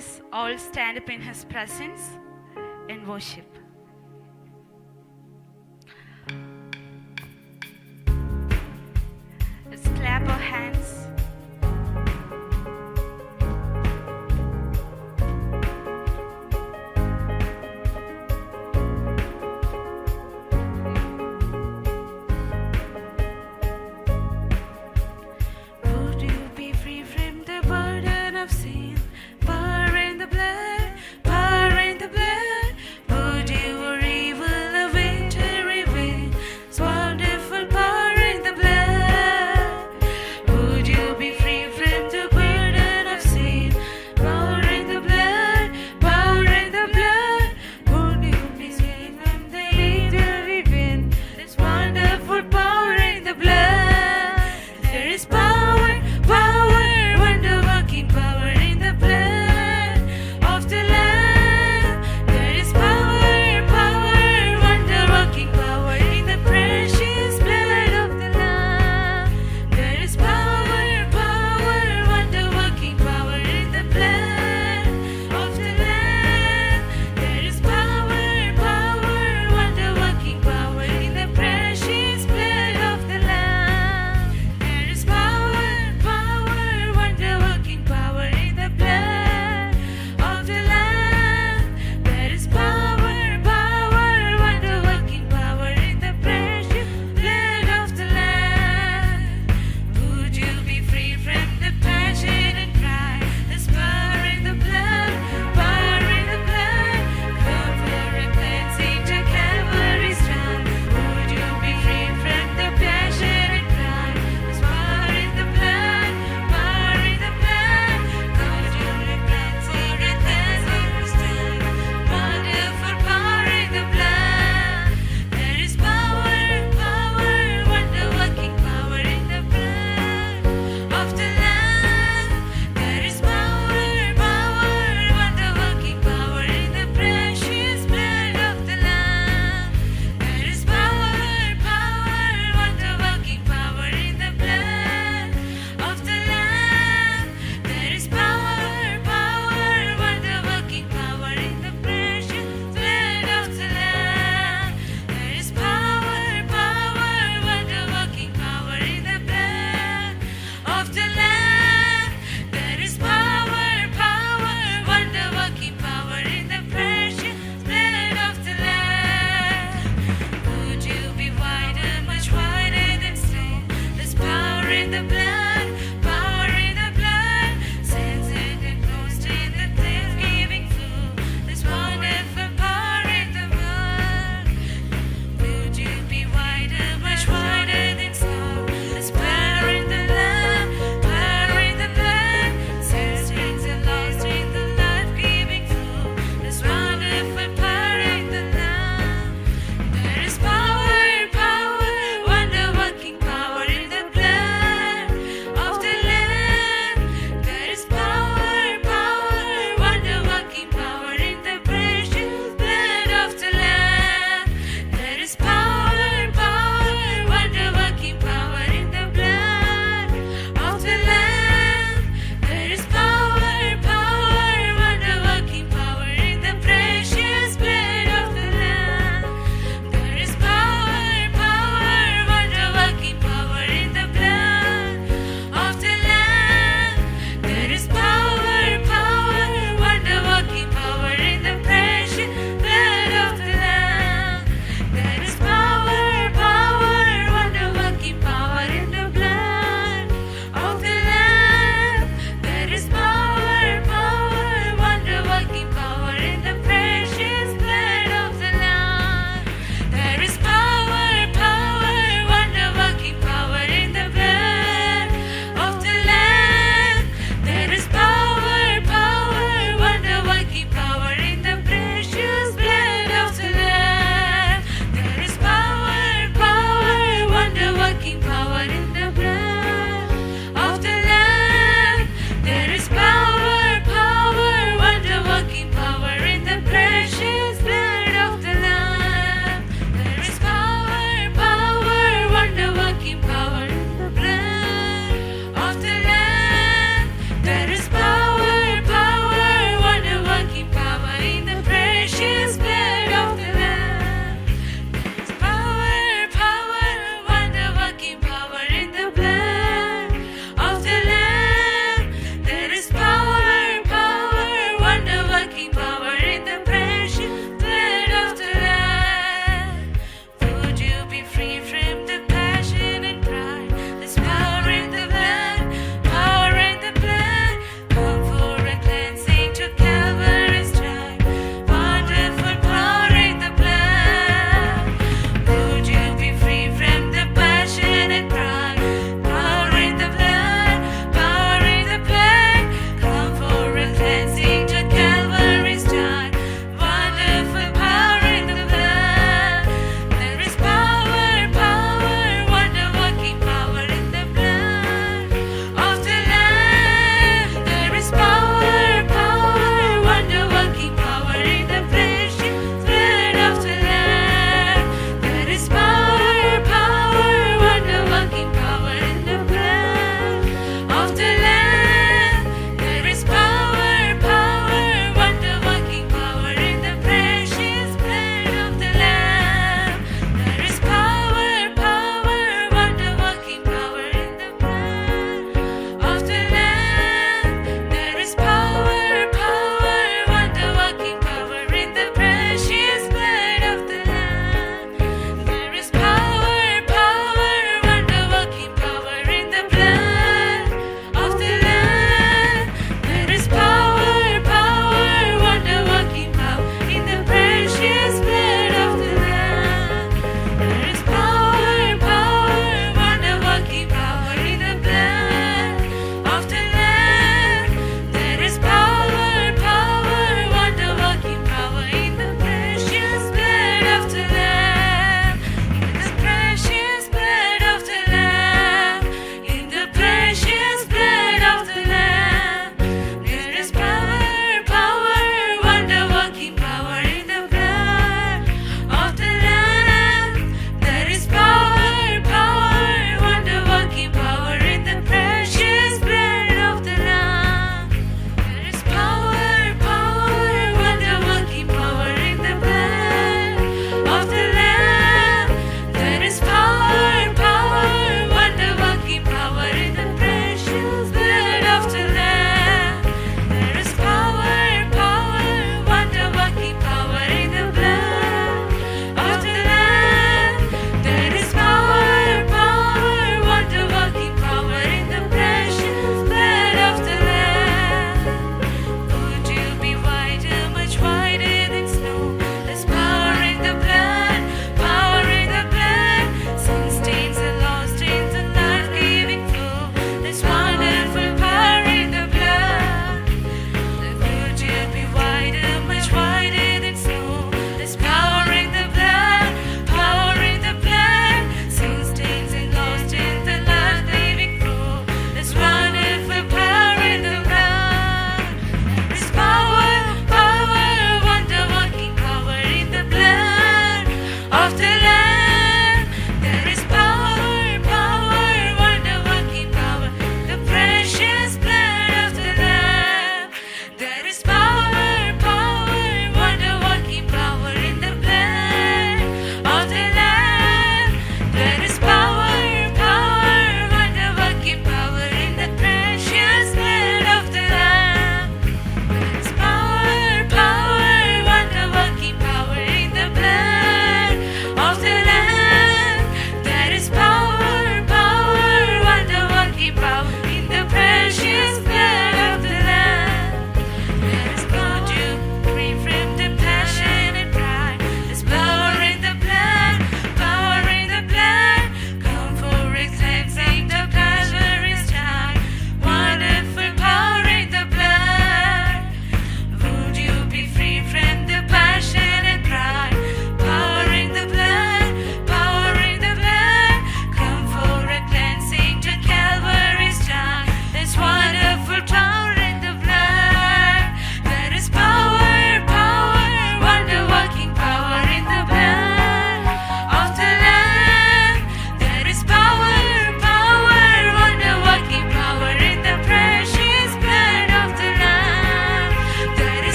us all stand up in His presence and worship. Let's clap our hands. Would you be free from the burden of sin? Power in the blood, power in the blood. Would you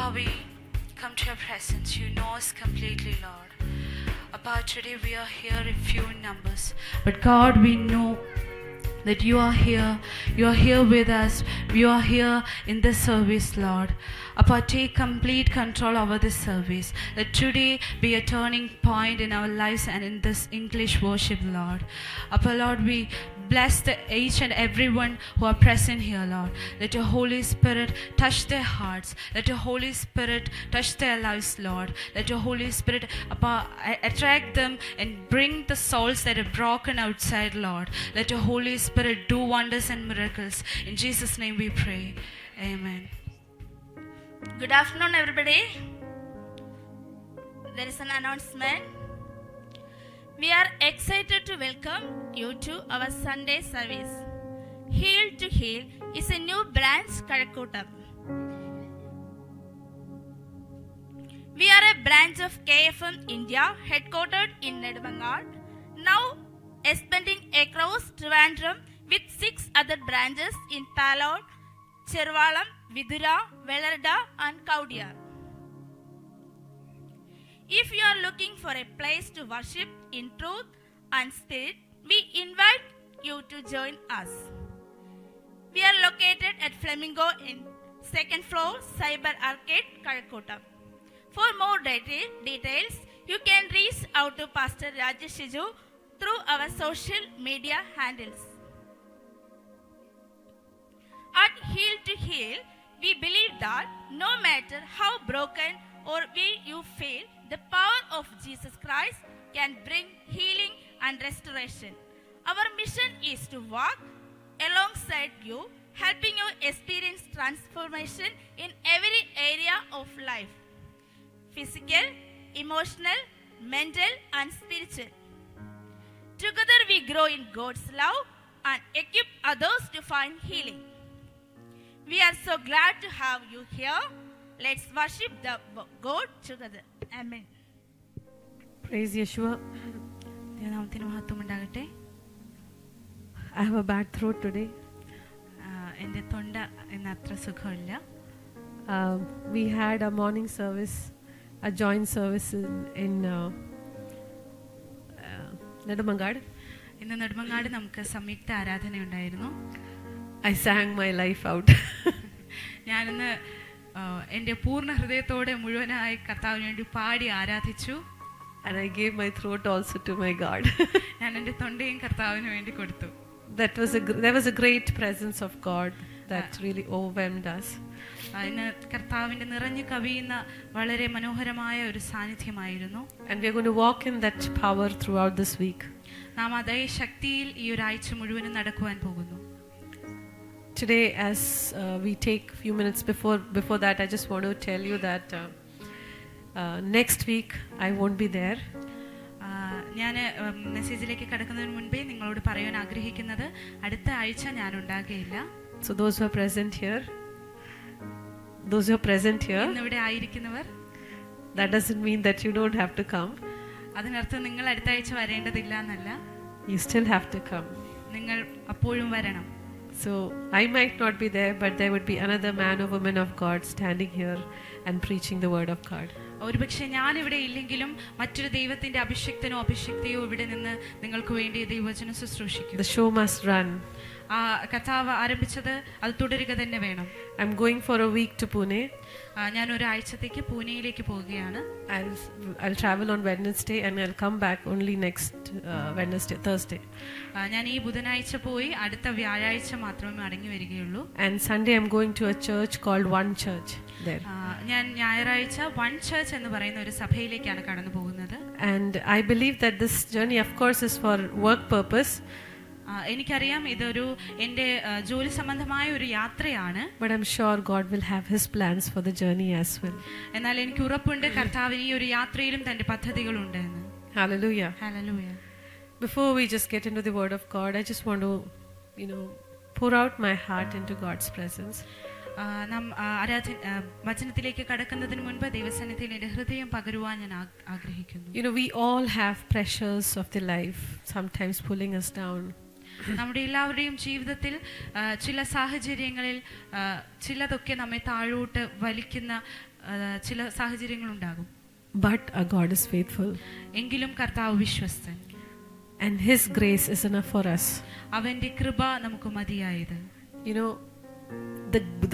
Appa, we come to your presence. You know us completely, Lord. Appa, today we are here in few numbers, but God, we know that you are here with us, you are here in this service, Lord. Appa, take complete control over this service. Let today be a turning point in our lives and in this English worship, Lord. Appa, Lord, we bless each and everyone who are present here, Lord. Let your Holy Spirit touch their hearts. Let your Holy Spirit touch their lives, Lord. Let your Holy Spirit, Appa, attract them and bring the souls that are broken outside, Lord. Let your Holy Spirit do wonders and miracles. In Jesus' name we pray. Amen. Good afternoon, everybody. There is an announcement. We are excited to welcome you to our Sunday service. Heal to Heal is a new branch, Kazhakkottam. We are a branch of KFM India, headquartered in Nedumangad, now expanding across Trivandrum with 6 other branches in Pallad, Chervalam, Vidura, Velarda and Kaudia. If you are looking for a place to worship in truth and spirit, we invite you to join us. We are located at Flamingo in 2nd floor, Cyber Arcade, Kazhakkottam. For more details, you can reach out to Pastor Rajesh Shiju through our social media handles. At Heal to Heal, we believe that no matter how broken or weak you feel, the power of Jesus Christ can bring healing and restoration. Our mission is to walk alongside you, helping you experience transformation in every area of life: physical, emotional, mental, and spiritual. Together we grow in God's love and equip others to find healing. We are so glad to have you here. Let's worship the God together. Amen. Praise Yeshua. ദൈവനാമത്തിന് മഹത്വം ഉണ്ടാകട്ടെ. I have a bad throat today. എൻ്റെ തൊണ്ട ഇന്ന് അത്ര സുഖമില്ല. We had a morning service, a joint service in Nedumangad. ഇന്ന് നെടുമങ്ങാട് നമുക്ക് സംയുക്ത ആരാധന ഉണ്ടായിരുന്നു. I sang my life out. ഞാനിന്ന് എൻ്റെ പൂർണ്ണ ഹൃദയത്തോടെ മുഴുവനായി കർത്താവിന് വേണ്ടി പാടി ആരാധിച്ചു. And I gave my throat also to my God. ഞാൻ എൻ്റെ തൊണ്ടയും കർത്താവിന് വേണ്ടി കൊടുത്തു. There was a great presence of God that really overwhelmed us. ഇന്ന് കർത്താവിൻ്റെ നിറഞ്ഞു കവിയുന്ന വളരെ മനോഹരമായ ഒരു സാന്നിധ്യമായിരുന്നു. And we are going to walk in that power throughout this week. നാം അതേ ശക്തിയിൽ ഈ ഒരാഴ്ച മുഴുവനും നടക്കുവാൻ പോകുന്നു. Today, as we take a few minutes before that, I just want to tell you that next week I won't be there. ഞാൻ മെസ്സേജിലേക്ക് കടക്കുന്നതിന് മുൻപേ നിങ്ങളോട് പറയാൻ ആഗ്രഹിക്കുന്നത്, അടുത്ത ആഴ്ച ഞാൻ ഉണ്ടാകുകയില്ല. So those who are present here, ഇന്നിവിടെ ആയിരിക്കുന്നവർ, that doesn't mean that you don't have to come. അതിനർത്ഥം നിങ്ങൾ അടുത്ത ആഴ്ച വരേണ്ടതില്ല എന്നല്ല. You still have to come. നിങ്ങൾ അപ്പോഴും വരണം. So I might not be there, but there would be another man or woman of God standing here and preaching the word of God. ഒരുപക്ഷെ ഞാൻ ഇവിടെ ഇല്ലെങ്കിലും മറ്റൊരു ദൈവത്തിന്റെ അഭിഷിക്തനോ അഭിഷിക്തയോ ഇവിടെ നിന്ന് നിങ്ങൾക്ക് വേണ്ടി ദൈവവചനം ശുശ്രൂഷിക്കും. The show must run. ആ കഥാവ് ആരംഭിച്ചത് അത് തുടരുക തന്നെ വേണം. I'm going for a week to Pune. ഞാൻ ഒരാഴ്ചത്തേക്ക് പൂനെയിലേക്ക് പോവുകയാണ്. I'll travel on Wednesday and I'll come back only next Thursday. ഞാൻ ഈ ബുധനാഴ്ച പോയി അടുത്ത വ്യാഴാഴ്ച മാത്രമേ മടങ്ങി വരികയുള്ളൂ. And Sunday I'm going to a church called One Church there. ഞാൻ ഞായറാഴ്ച വൺ ചർച്ച് എന്ന് പറയുന്ന ഒരു സഭയിലേക്കാണ് കടന്നു പോകുന്നത്. And I believe that this journey of course is for work purpose. എനിക്കറിയാം ഇതൊരു എൻ്റെ ജോലി സംബന്ധമായ ഒരു യാത്രയാണ്. But I'm sure God will have his plans for the journey as well. എന്നാൽ എനിക്ക് ഉറപ്പുണ്ട് കർത്താവിന് ഈ ഒരു യാത്രയിലും തന്റെ പദ്ധതികളുണ്ട് എന്ന്. Hallelujah. Hallelujah. Before we just get into the word of God, I just want to pour out my heart into God's presence. നാം വചനത്തിലേക്ക് കടക്കുന്നതിന് മുൻപ് ദൈവസന്നിധിയിൽ എൻ്റെ ഹൃദയം പകരുവാൻ ഞാൻ ആഗ്രഹിക്കുന്നു. We all have pressures of the life sometimes pulling us down. നമ്മുടെ എല്ലാവരുടെയും ജീവിതത്തിൽ ചില സാഹചര്യങ്ങളിൽ ചിലതൊക്കെ നമ്മെ താഴോട്ട് വലിക്കുന്ന ചില സാഹചര്യങ്ങളുണ്ടാകും. But our God is faithful. എങ്കിലും കർത്താവ് വിശ്വസ്തൻ. And His grace is enough for us. അവന്റെ കൃപ നമുക്ക് മതിയായത്. You know,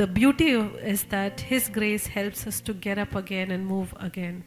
the beauty is that His grace helps us to get up again and move again.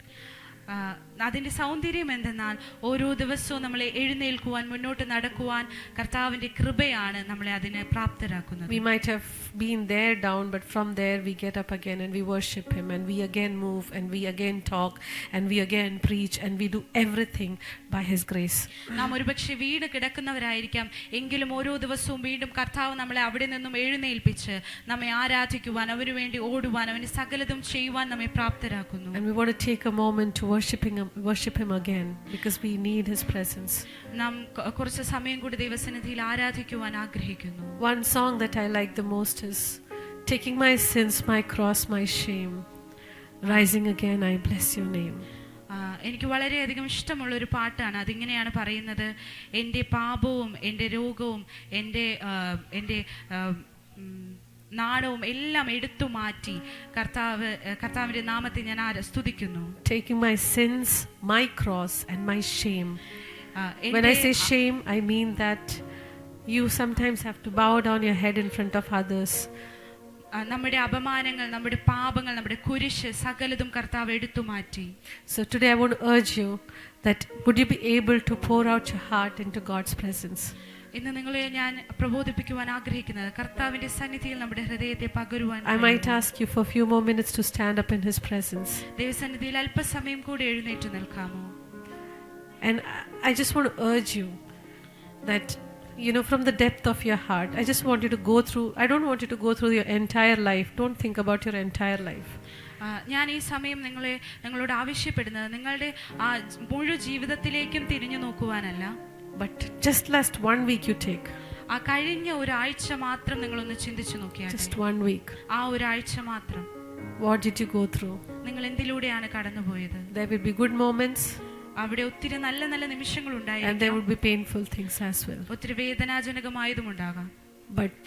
അതിന്റെ സൗന്ദര്യം എന്തെന്നാൽ ഓരോ ദിവസവും നമ്മളെ എഴുന്നേൽക്കുവാൻ മുന്നോട്ട് നടക്കുവാൻ കർത്താവിന്റെ കൃപയാണ് നമ്മളെ അതിനെ പ്രാപ്തരാക്കുന്നത്. We might have been there down, but from there we get up again and we worship Him and we again move and we again talk and we again preach and we do everything by His grace. നാം ഒരുപക്ഷെ വീട് കിടക്കുന്നവരായിരിക്കാം, എങ്കിലും ഓരോ ദിവസവും വീണ്ടും കർത്താവ് നമ്മളെ അവിടെ നിന്നും എഴുന്നേൽപ്പിച്ച് നമ്മെ ആരാധിക്കുവാൻ, അവന് വേണ്ടി ഓടുവാൻ, അവന് സകലതും ചെയ്യുവാൻ നമ്മെ പ്രാപ്തരാക്കുന്നു. And we want to take a moment to worship Him again because we need His presence. നാം കുറച്ച് സമയം കൂടി ദൈവസന്നിധിയിൽ ആരാധിക്കുവാൻ ആഗ്രഹിക്കുന്നു. One song that I like the most is taking my sins, my cross, my shame, rising again I bless your name. എനിക്ക് വളരെയധികം ഇഷ്ടമുള്ള ഒരു പാട്ടാണ്. അതിങ്ങനെയാണ് പറയുന്നത്: എൻ്റെ പാപവും എൻ്റെ രോഗവും എൻ്റെ നാണവും എല്ലാം എടുത്തു മാറ്റി കർത്താവിന്റെ നാമത്തെ ഞാൻ സ്തുതിക്കുന്നു. Taking my sins, my cross and my shame. When I say shame, I mean that you sometimes have to bow down your head in front of others. നമ്മുടെ അപമാനങ്ങൾ, നമ്മുടെ പാപങ്ങൾ, നമ്മുടെ കുരിശ് സകലതും കർത്താവ് എടുത്തു മാറ്റി. So today I want to urge you that would you be able to pour out your heart into God's presence. ഇന്ന് നിങ്ങളെ ഞാൻ പ്രബോധിപ്പിക്കുവാൻ ആഗ്രഹിക്കുന്നത് കർത്താവിന്റെ സന്നിധിയിൽ നമ്മുടെ ഹൃദയത്തെ പകരുവാൻ. I might ask you for a few more minutes to stand up in His presence. ദൈവസന്നിധിയിൽ അല്പസമയം കൂടി എഴുന്നേറ്റ് നിൽക്കാമോ? And I just want to urge you that, you know, from the depth of your heart, I just want you to go through, I don't want you to go through your entire life. Don't think about your entire life. ഞാൻ ഈ സമയം നിങ്ങളോട് ആവശ്യപ്പെടുന്നത് നിങ്ങളുടെ ആ മുഴു ജീവിതത്തിലേക്കും തിരിഞ്ഞു നോക്കുവാനല്ല, but just last 1 week you take. ആ കഴിഞ്ഞ ഒരാഴ്ച മാത്രം നിങ്ങളൊന്ന് ചിന്തിച്ചു നോക്കിയാൽ, just 1 week. ആ ഒരാഴ്ച മാത്രം What did you go through? നിങ്ങൾ എന്തിലൂടെയാണ് കടന്നുപോയത്? There will be good moments. അവിടെ ഒത്തിരി നല്ല നല്ല നിമിഷങ്ങൾ And ഉണ്ടായിരിക്കും. there would be painful things as well. ഒത്തിരി വേദനാജനകമായതും ഉണ്ടാകാം. But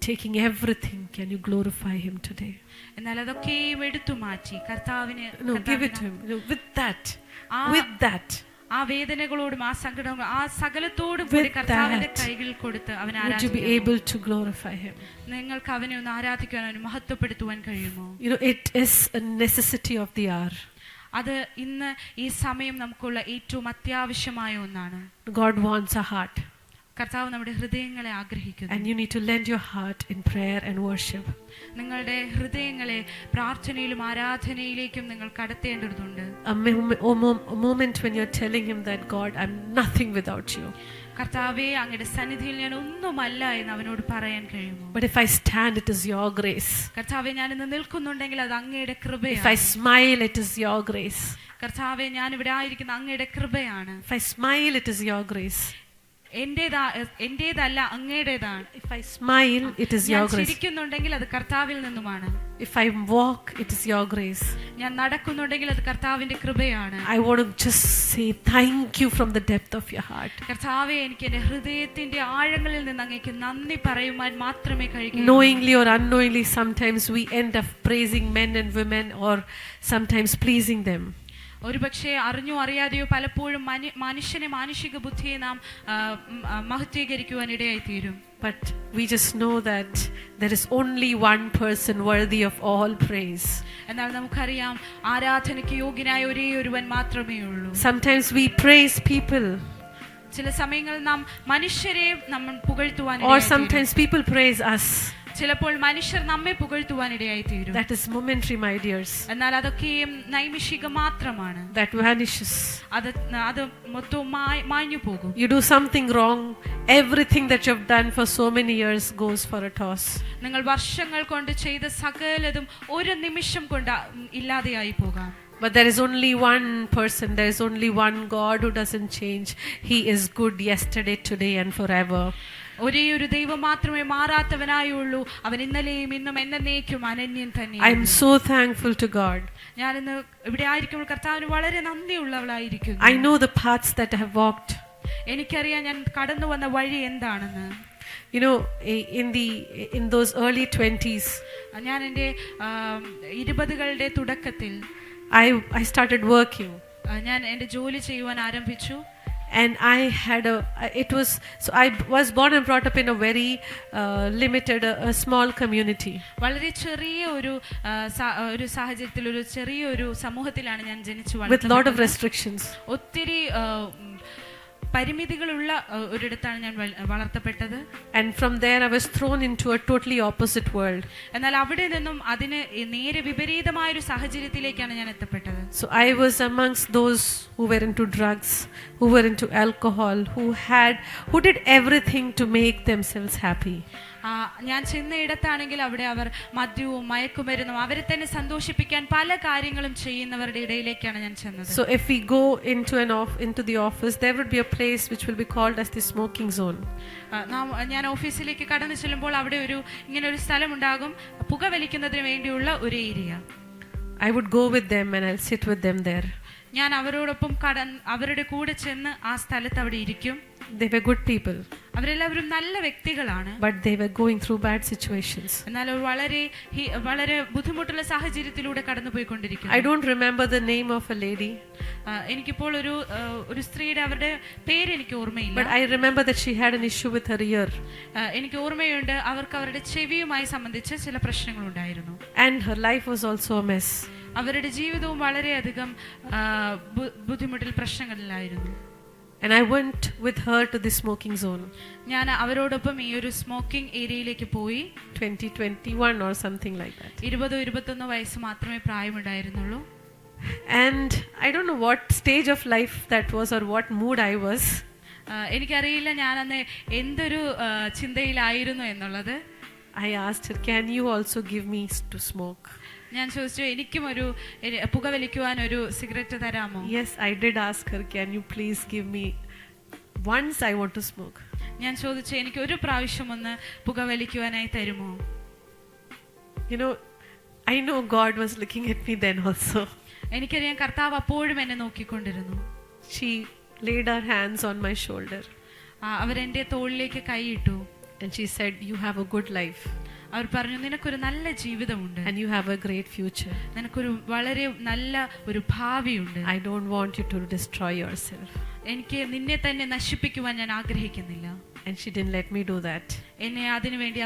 taking everything, can you glorify Him today? എന്നാൽ അതൊക്കെയും എടുത്തു മാറ്റി കർത്താവിന് No, give it to Him. You know, with that. ആ വേദനകളോടും ആ സങ്കടങ്ങളും ആ സകലത്തോടും കൂടി കർത്താവിന്റെ കൈകളിൽ കൊടുത്ത് അവനെ would you be able to glorify Him? നിങ്ങൾക്ക് അവനെ ഒന്ന് ആരാധിക്കുവാൻ, അവനെ മഹത്വപ്പെടുത്തുവാൻ കഴിയുമോ? You know, it is a necessity of the hour. അത് ഇന്ന് ഈ സമയം നമുക്കുള്ള ഏറ്റവും അത്യാവശ്യമായ ഒന്നാണ്. God wants a heart. കർത്താവ് നമ്മുടെ ഹൃദയങ്ങളെ ആഗ്രഹിക്കുന്നു. And you need to lend your heart in prayer and worship. നിങ്ങളുടെ ഹൃദയങ്ങളെ പ്രാർത്ഥനയിലും ആരാധനയിലേക്കും നിങ്ങൾ കടത്തേണ്ടതുണ്ട്. A moment when you're telling Him that, God, I'm nothing without you. കർത്താവേ, അങ്ങയുടെ സന്നിധിയിൽ ഞാൻ ഒന്നുമല്ല എന്ന് അവനോട് പറയാൻ കഴിയുമോ? But if I stand, it is your grace. കർത്താവേ, ഞാൻ ഇന്ന് നിൽക്കുന്നുണ്ടെങ്കിൽ അത് അങ്ങയുടെ കൃപയാണ്. If I smile, it is your grace. കർത്താവേ, ഞാൻ ഇവിടെ ആയിരിക്കുന്ന അങ്ങയുടെ കൃപയാണ്. If I smile, it is your grace. എന്റേതല്ല, അങ്ങയുടേതാണ്. If I smile, it is your grace. ഞാൻ ചിരിക്കുന്നുണ്ടെങ്കിൽ അത് കർത്താവിൽ നിന്നുമാണ്. If I walk, it is your grace. ഞാൻ നടക്കുന്നുണ്ടെങ്കിൽ അത് കർത്താവിന്റെ കൃപയാണ്. I want to just say thank you from the depth of your heart. കർത്താവേ, എനിക്ക് എന്റെ ഹൃദയത്തിന്റെ ആഴങ്ങളിൽ നിന്ന് അങ്ങേക്ക് നന്ദി പറയുവാൻ മാത്രമേ കഴിയൂ. Knowingly or unknowingly, sometimes we end up praising men and women or sometimes pleasing them. ഒരുപക്ഷെ അറിഞ്ഞോ അറിയാതെയോ പലപ്പോഴും മനുഷ്യനെ, മാനുഷിക ബുദ്ധിയെ നാം മഹത്വീകരിക്കുവാൻ ഇടയായി തീരും. But we just know that there is only one person worthy of all praise. എന്നാൽ നമുക്കറിയാം ആരാധനയ്ക്ക് യോഗ്യനായ ഒരേ ഒരുവൻ മാത്രമേ ഉള്ളൂ. Sometimes we praise people. ചില സമയങ്ങളിൽ നാം മനുഷ്യരെ നമ്മൾ പുകഴ്ത്തുവാൻ, or sometimes people praise us. ചിലപ്പോൾ മനുഷ്യർ നമ്മെ പുകഴ്ത്തുവാൻ ഇടയായി തീരും. That is momentary, my dears. എന്നാൽ അതൊക്കെയും നൈമിഷിക മാത്രമാണ്. That vanishes. അത് മൊത്തം മാഞ്ഞു പോകും. You do something wrong, everything that you have done for so many years goes for a toss. നിങ്ങൾ വർഷങ്ങൾ കൊണ്ട് ചെയ്ത സകലതും ഒരു നിമിഷം കൊണ്ട് ഇല്ലാതെയായി പോകാം. But there is only one person, there is only one God who doesn't change. He is good yesterday, today and forever. ഒരേ ഒരു ദൈവം മാത്രമേ മാറാത്തവനായുള്ളൂ. അവൻ ഇന്നലെയും ഇന്നും എന്നേക്കും അനന്യൻ തന്നെ. I am so thankful to God. ഞാൻ ഇന്ന് ഇവിടെ ആയിരിക്കുമ്പോൾ കർത്താവിന് വളരെ നന്ദിയുള്ളവളായിരിക്കുന്നു. I know the paths that I have walked. എനിക്കറിയാം ഞാൻ കടന്നു വന്ന വഴി എന്താണെന്ന്. you know, in those early 20s, ഞാൻ എൻ്റെ 20കളുടെ തുടക്കത്തിൽ I started working. ഞാൻ എൻ്റെ ജോലി ചെയ്യുവാൻ ആരംഭിച്ചു. And I was born and brought up in a very limited, a small community. വളരെ ചെറിയ ഒരു സാഹചര്യത്തിൽ, ഒരു ചെറിയ ഒരു സമൂഹത്തിലാണ് ഞാൻ ജനിച്ചു with lot of restrictions. ഒത്തിരി പരിമിതികളുള്ള ഒരിടത്താണ് ഞാൻ വളർത്തപ്പെട്ടത്. And from there I was thrown into a totally opposite world. എന്നാൽ അവിടെ നിന്നും അതിന് നേരെ വിപരീതമായ ഒരു സാഹചര്യത്തിലേക്കാണ് ഞാൻ എത്തപ്പെട്ടത്. So I was amongst those who were into drugs, who were into alcohol, who did everything to make themselves happy. ഞാൻ ചെന്ന ഇടത്താണെങ്കിൽ അവിടെ അവർ മദ്യവും മയക്കുമരുന്നും അവരെ തന്നെ സന്തോഷിപ്പിക്കാൻ പല കാര്യങ്ങളും ചെയ്യുന്നവരുടെ ഇടയിലേക്കാണ് ഞാൻ ചെന്നത്. So if we go into the office, there would be a place which will be called as the smoking zone. ഞാൻ ഓഫീസിലേക്ക് കടന്നു ചെല്ലുമ്പോൾ അവിടെ ഇങ്ങനെ ഒരു സ്ഥലം ഉണ്ടാകും, പുകവലിക്കുന്നതിന് വേണ്ടിയുള്ള ഒരു area. I would go with them and I'll sit with them there. ഞാൻ അവരോടൊപ്പം അവരുടെ കൂടെ ചെന്ന് ആ സ്ഥലത്ത് അവിടെ ഇരിക്കും. They were good people. അവരെല്ലാവരും നല്ല വ്യക്തികളാണ്. But they were going through bad situations. എന്നാൽ വളരെ ബുദ്ധിമുട്ടുള്ള സാഹചര്യത്തിലൂടെ കടന്നുപോയിക്കൊണ്ടിരിക്കുന്നു. I don't remember the name of a lady. എനിക്കിപ്പോൾ ഒരു സ്ത്രീയുടെ അവരുടെ പേര് എനിക്ക് ഓർമ്മയില്ല. But I remember that she had an issue with her ear. എനിക്ക് ഓർമ്മയുണ്ട് അവർക്ക് അവരുടെ ചെവിയുമായി സംബന്ധിച്ച് ചില പ്രശ്നങ്ങളുണ്ടായിരുന്നു. And her life was also a mess. അവരുടെ ജീവിതവും വളരെയധികം ബുദ്ധിമുട്ടിൽ പ്രശ്നങ്ങളിലായിരുന്നു. And I went with her to the smoking zone. ഞാൻ അവരോടൊപ്പം ഈ ഒരു സ്മോക്കിംഗ് ഏരിയയിലേക്ക് പോയി. 21 or something like that. 20-21 വയസ്സ് മാത്രമേ പ്രായമുണ്ടായിരുന്നുള്ളൂ. And I don't know what stage of life that was or what mood I was. എനിക്കറിയില്ല ഞാൻ അന്ന് എന്തൊരു ചിന്തയിലായിരുന്നു എന്നുള്ളത്. I asked her, can you also give me to smoke? ഞാൻ ചോദിച്ചു, എനിക്കും ഒരു പുകവലിക്കുവാൻ ഒരു സിഗരറ്റ് തരാമോ? Yes, I did ask her, can you please give me once, I want to smoke. ഞാൻ ചോദിച്ചു, എനിക്ക് ഒരു പ്രാവശ്യം ഒന്ന് പുകവലിക്കുവാനായി തരുമോ? You know, I know God was looking at me then also. എനിക്കറിയാം കർത്താവ് അപ്പോഴും എന്നെ നോക്കിക്കൊണ്ടിരുന്നു. She laid her hands on my shoulder. അവരെന്റെ തോളിലേക്ക് കൈയിട്ടു. And she said, you have a good life. അവർ പറഞ്ഞു, നിനക്കൊരു നല്ല ജീവിതമുണ്ട്. And you have a great future. നിനക്കൊരു വളരെ നല്ല ഒരു ഭാവിയുണ്ട്. I don't want you to destroy yourself. എനിക്ക് നിന്നെ തന്നെ നശിപ്പിക്കുവാൻ ഞാൻ ആഗ്രഹിക്കുന്നില്ല. And she didn't let me do that. എന്നെ അതിനുവേണ്ടി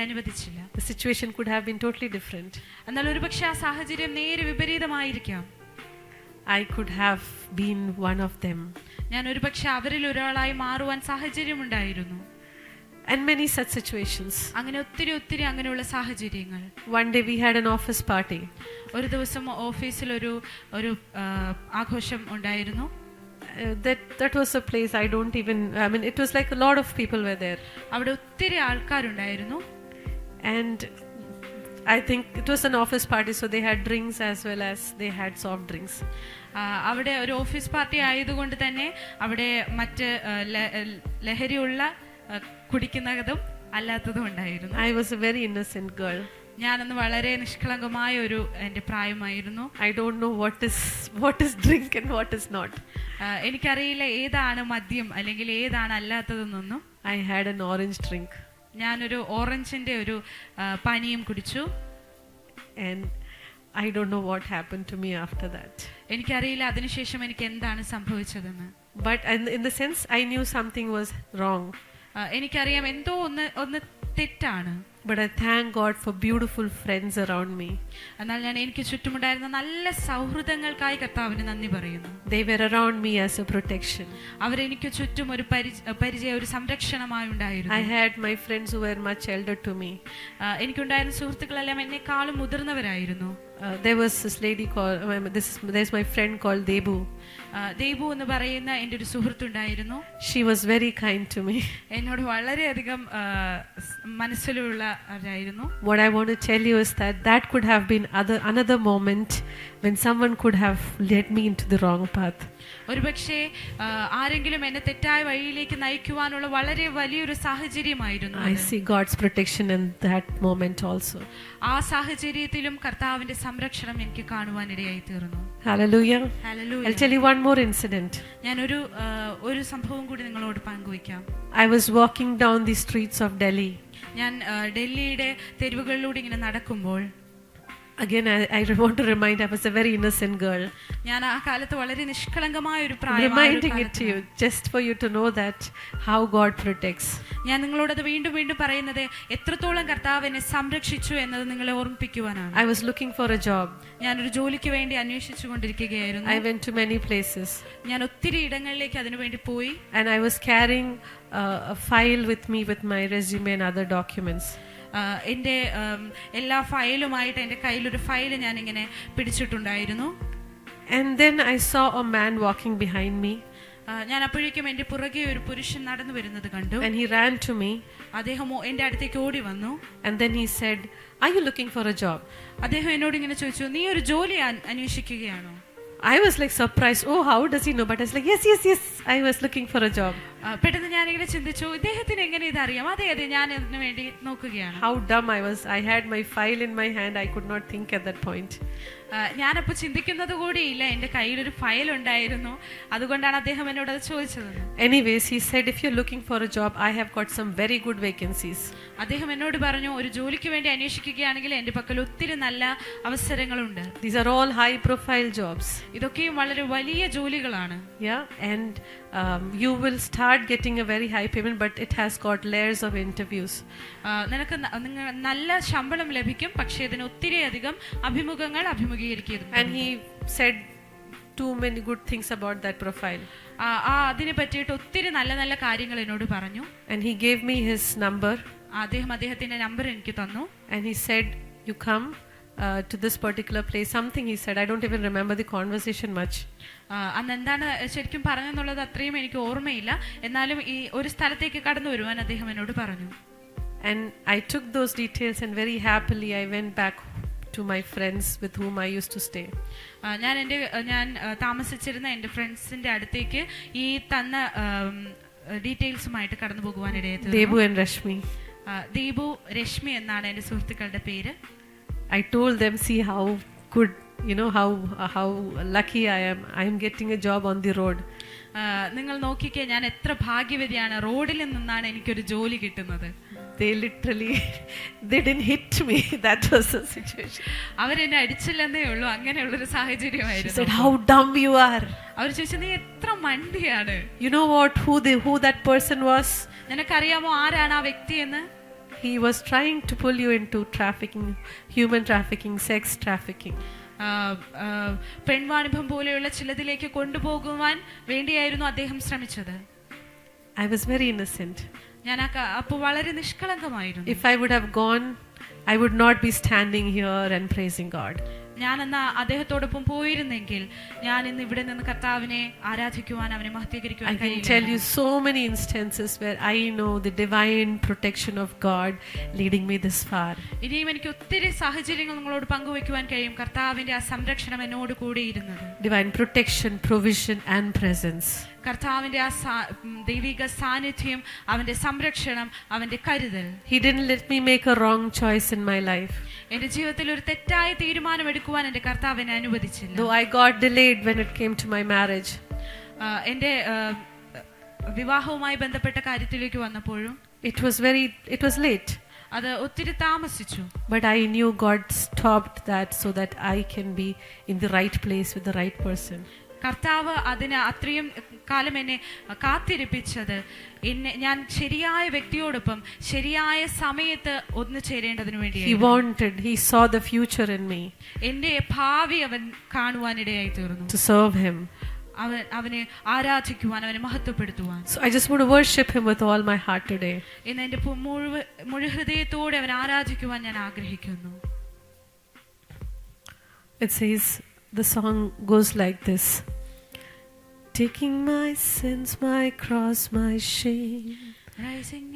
അനുവദിച്ചില്ല. The situation could have been totally different. എന്നാൽ ഒരുപക്ഷെ ആ സാഹചര്യം നേരെ വിപരീതമായിരിക്കാം. I could have been one of them. ഞാൻ ഒരുപക്ഷെ അവരിൽ ഒരാളായി മാറുവാൻ സാഹചര്യമുണ്ടായിരുന്നു. And many such situations. അങ്ങനെ ഒത്തിരി അങ്ങനെയുള്ള സാഹചര്യങ്ങൾ. One day we had an office party. ഒരു ദിവസം ഓഫീസിൽ ഒരു ആഘോഷം ഉണ്ടായിരുന്നു. That was a place it was like a lot of people were there. അവിടെ ഒത്തിരി ആൾക്കാരുണ്ടായിരുന്നു. And I think it was an office party, so they had drinks as well as they had soft drinks. അവിടെ ഒരു office party ആയതുകൊണ്ട് തന്നെ അവിടെ മറ്റ് ലഹരിയുള്ള കുടിക്കുന്നതും അല്ലാത്തതും ഉണ്ടായിരുന്നു. I was a very innocent girl. ഞാനന്ന് വളരെ നിഷ്കളങ്കമായ എന്റെ പ്രായമായിരുന്നു. I don't know what is drink and what is not. എനിക്കറിയില്ല ഏതാണ് മദ്യം അല്ലെങ്കിൽ ഏതാണ് അല്ലാത്തതെന്നൊന്നും. I had an orange drink. ഞാനൊരു ഓറഞ്ചിന്റെ ഒരു പാനീയം കുടിച്ചു. And I don't know what happened to me after that. എനിക്കറിയില്ല അതിനുശേഷം എനിക്ക് എന്താണ് സംഭവിച്ചതെന്ന്. But in the sense I knew something was wrong. എനിക്കറിയാം എന്തോ ഒന്ന് തെറ്റാണ്. But I thank God for beautiful friends around me. എന്നാൽ ഞാൻ എനിക്ക് ചുറ്റുമുണ്ടായിരുന്ന നല്ല സൗഹൃദങ്ങൾക്കായി കർത്താവിന് നന്ദി പറയുന്നു. They were around me as a protection. അവരെനിക്ക് ചുറ്റും ഒരു ഒരു സംരക്ഷണമായി ഉണ്ടായിരുന്നു. I had my friends who were much elder to me. എനിക്കുണ്ടായിരുന്ന സുഹൃത്തുക്കളെല്ലാം എന്നെക്കാളും മുതിർന്നവരായിരുന്നു. There was this lady there's my friend called Debu. Debu എന്ന് പറയുന്ന എൻ്റെ ഒരു സുഹൃത്തുണ്ടായിരുന്നു. She was very kind to me. എന്നോട് വളരെയധികം മനസ്സിലുള്ള തയ്യാറായിരുന്നു. What I want to tell you is that could have been another moment when someone could have led me into the wrong path. ഒരുപക്ഷെ ആരെങ്കിലും എന്നെ തെറ്റായ വഴിയിലേക്ക് നയിക്കുവാനുള്ള വളരെ വലിയൊരു സാഹചര്യമായിരുന്നു. I see God's protection in that moment also. ആ സാഹചര്യത്തിലും കർത്താവിന്റെ സംരക്ഷണം എനിക്ക് കാണുവാനിടയായി തീർന്നു. Hallelujah. Hallelujah. I'll tell you one more incident. ഞാൻ ഒരു സംഭവം കൂടി നിങ്ങളോട് പങ്കുവയ്ക്കാം. I was walking down the streets of Delhi. ഞാൻ ഡൽഹിയുടെ തെരുവുകളിലൂടെ ഇങ്ങനെ നടക്കുമ്പോൾ, Again, I want to remind, I was a very innocent girl. ഞാൻ ആ കാലത്ത് വളരെ നിഷ്കളങ്കമായ ഒരു I'm reminding it to you just for you to know that how God protects. ഞാൻ നിങ്ങളോട് അത് വീണ്ടും വീണ്ടും പറയുന്നത് എത്രത്തോളം കർത്താവ് എന്നെ സംരക്ഷിച്ചു എന്നത് നിങ്ങളെ ഓർമ്മിപ്പിക്കുവാനാണ്. I was looking for a job. ഞാനൊരു ജോലിക്ക് വേണ്ടി അന്വേഷിച്ചു കൊണ്ടിരിക്കുകയായിരുന്നു. I went to many places. ഞാൻ ഒത്തിരി ഇടങ്ങളിലേക്ക് അതിനു വേണ്ടി പോയി. And I was carrying a file with me with my resume and other documents. എൻ്റെ എല്ലാ ഫയലുമായിട്ട് എൻ്റെ കയ്യിലൊരു ഫയൽ ഞാൻ ഇങ്ങനെ പിടിച്ചിട്ടുണ്ടായിരുന്നു. And then I saw a man walking behind me. ഞാൻ അപ്പോഴേക്കും എൻ്റെ പുറകെ ഒരു പുരുഷൻ നടന്നു വരുന്നത് കണ്ടു. And he ran to me. അദ്ദേഹം എൻ്റെ അടുത്തേക്ക് ഓടി വന്നു. And then he said, "Are you looking for a job?" അദ്ദേഹം എന്നോട് ഇങ്ങനെ ചോദിച്ചു, നീ ഒരു ജോലി അന്വേഷിക്കുകയാണോ? I was like surprised. Oh, how does he know? But I was like, yes. I was looking for a job. പെട്ടെന്ന് ഞാനിങ്ങനെ ചിന്തിച്ചു, ഇദ്ദേഹത്തിന് എങ്ങനെ ഇതറിയാം? അതെ, ഞാൻ ഇതിനു വേണ്ടി നോക്കുകയാണ്. How dumb I was. I had my file in my hand. I could not think at that point. ഞാനപ്പോൾ ചിന്തിക്കുന്നത് കൂടിയില്ല, എൻ്റെ കയ്യിലൊരു ഫയൽ ഉണ്ടായിരുന്നു. അതുകൊണ്ടാണ് അദ്ദേഹം എന്നോട് അത് ചോദിച്ചത്. Anyways, he said, if you're looking for a job, I have got some very good vacancies. അദ്ദേഹം എന്നോട് പറഞ്ഞു, ഒരു ജോലിക്ക് വേണ്ടി അന്വേഷിക്കുകയാണെങ്കിൽ എൻ്റെ പക്കൽ ഒത്തിരി നല്ല അവസരങ്ങളുണ്ട്. These are all high profile jobs. ഇതൊക്കെയും വളരെ വലിയ ജോലികളാണ്. Yeah, and you will start getting a very high payment, but it has got layers of interviews. നിനക്ക് നല്ല ശമ്പളം ലഭിക്കും, പക്ഷേ ഇതിന് ഒത്തിരി അധികം അഭിമുഖങ്ങൾ അഭിമുഖീകരിക്കുന്നു. And he said too many good things about that profile. അതിനെ പറ്റിയിട്ട് ഒത്തിരി നല്ല നല്ല കാര്യങ്ങൾ എന്നോട് പറഞ്ഞു. And he gave me his number. അദ്ദേഹത്തിന്റെ നമ്പർ എനിക്ക് തന്നു. And he said, you come to this particular place. Something he said. I don't even remember the conversation much. അന്ന് എന്താണ് ശരിക്കും പറഞ്ഞെന്നുള്ളത് അത്രയും എനിക്ക് ഓർമ്മയില്ല. എന്നാലും ഈ ഒരു സ്ഥലത്തേക്ക് കടന്നു വരുവാൻ അദ്ദേഹം എന്നോട് പറഞ്ഞു. And I took those details and very happily I went back to my friends with whom I used to stay. ഞാൻ താമസിച്ചിരുന്ന എൻ്റെ ഫ്രണ്ട്സിന്റെ അടുത്തേക്ക് ഈ തന്ന ഡീറ്റെയിൽസുമായിട്ട് കടന്നു പോകുവാനിടയായി. Debu and Rashmi. ദീപു, രശ്മി എന്നാണ് എൻ്റെ സുഹൃത്തുക്കളുടെ പേര്. I told them, see how good, how lucky I am. I am getting a job on the road. നിങ്ങൾ നോക്കിക്കേ, ഞാൻ എത്ര ഭാഗ്യവതിയാണ്, റോഡിൽ നിന്നാണ് എനിക്കൊരു ജോലി കിട്ടുന്നത്. They didn't hit me. That was the situation. അവരെന്നെ അടിച്ചില്ലെന്നേ ഉള്ളൂ, അങ്ങനെയുള്ളൊരു സാഹചര്യമായിരുന്നു. Said, how dumb you are. അവർ ചോദിച്ചു, നീ എത്ര മണ്ടിയാണ്. You know what? Who that person was? നിനക്കറിയാമോ ആരാണ് ആ വ്യക്തി എന്ന്? He was trying to pull you into trafficking, human trafficking, sex trafficking. പെൺവാണിഭം പോലെയുള്ള ചിലതിലേക്ക് കൊണ്ടുപോകുവാൻ വേണ്ടിയായിരുന്നു അദ്ദേഹം ശ്രമിച്ചത്. I was very innocent. ഞാൻ അപ്പോൾ വളരെ നിഷ്കളങ്കമായിരുന്നു. If I would have gone, I would not be standing here and praising God. ഞാൻ എന്നാ അദ്ദേഹത്തോടൊപ്പം പോയിരുന്നെങ്കിൽ ഞാൻ ഇന്ന് ഇവിടെ നിന്ന് കർത്താവിനെ ആരാധിക്കുവാൻ, അവനെ മഹത്വീകരിക്കുവാൻ കഴിയില്ല. I can tell you so many instances where I know the divine protection of God leading me this far. ഇനിയും എനിക്ക് ഒത്തിരി സാഹചര്യങ്ങൾ നിങ്ങളോട് പങ്കുവെക്കുവാൻ കഴിയും, കർത്താവിന്റെ ആ സംരക്ഷണം എന്നോട് കൂടിയിരുന്നത്. Divine protection, provision and presence. കർത്താവിന്റെ ആ ദൈവിക സാന്നിധ്യം, അവന്റെ സംരക്ഷണം, അവന്റെ കരുതൽ. He didn't let me make a wrong choice in my life. എന്റെ ജീവിതത്തിൽ ഒരു തെറ്റായ തീരുമാനം എടുക്കുവാൻ എന്റെ കർത്താവ് എന്നെ അനുവദിച്ചില്ല. Though I got delayed when it came to my marriage. എന്റെ വിവാഹവുമായി ബന്ധപ്പെട്ട കാര്യത്തിലേക്ക് വന്നപ്പോഴും it was late. അത് ഒത്തിരി താമസിച്ചു. But I knew God stopped that so that I can be in the right place with the right person. കർത്താവ് അതിന് അത്രയും കാലം എന്നെ കാത്തിരിപ്പിച്ചത് ഞാൻ ശരിയായ വ്യക്തിയോടൊപ്പം ശരിയായ സമയത്ത് ഒന്നുചേരേണ്ടതിനു വേണ്ടിയാണ്. He saw the future in me. എന്റെ ഭാവി അവൻ കാണുവാനിടയായി തീർന്നു. To serve him. അവനെ ആരാധിക്കുവാൻ, അവനെ മഹത്വപ്പെടുത്തുവാൻ. So I just want to worship him with all my heart today. ഇന്ന് എന്റെ മുഴു ഹൃദയത്തോടെ അവൻ ആരാധിക്കുവാൻ ഞാൻ ആഗ്രഹിക്കുന്നു. It says, the song goes like this. Taking my sins, my cross, my shame, rising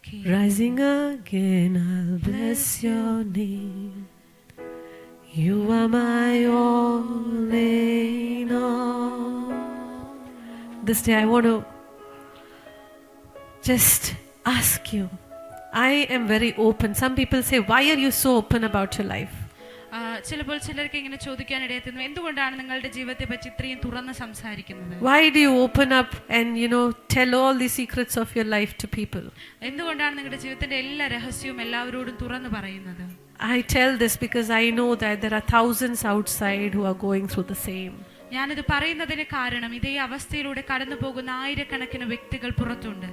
നോക്കി. Rising again, I'll bless your name. You are my all in all. This day I want to just ask you. I am very open. Some people say, why are you so open about your life? ചിലപ്പോൾ ചിലർക്ക് ഇങ്ങനെ ചോദിക്കാനിടയെത്തുന്നു, എന്തുകൊണ്ടാണ് നിങ്ങളുടെ ജീവിതത്തെ പറ്റി ഇത്രയും തുറന്ന് സംസാരിക്കുന്നത്? Why do you open up and tell all the secrets of your life to people? എന്തുകൊണ്ടാണ് നിങ്ങളുടെ ജീവിതത്തിന്റെ എല്ലാ രഹസ്യവും എല്ലാവരോടും തുറന്നു പറയുന്നത്? I tell this because I know that there are thousands outside who are going through the same. ഞാനിത് പറയുന്നതിന് കാരണം ഇതേ അവസ്ഥയിലൂടെ കടന്നു പോകുന്ന ആയിരക്കണക്കിന് വ്യക്തികൾ പുറത്തുണ്ട്.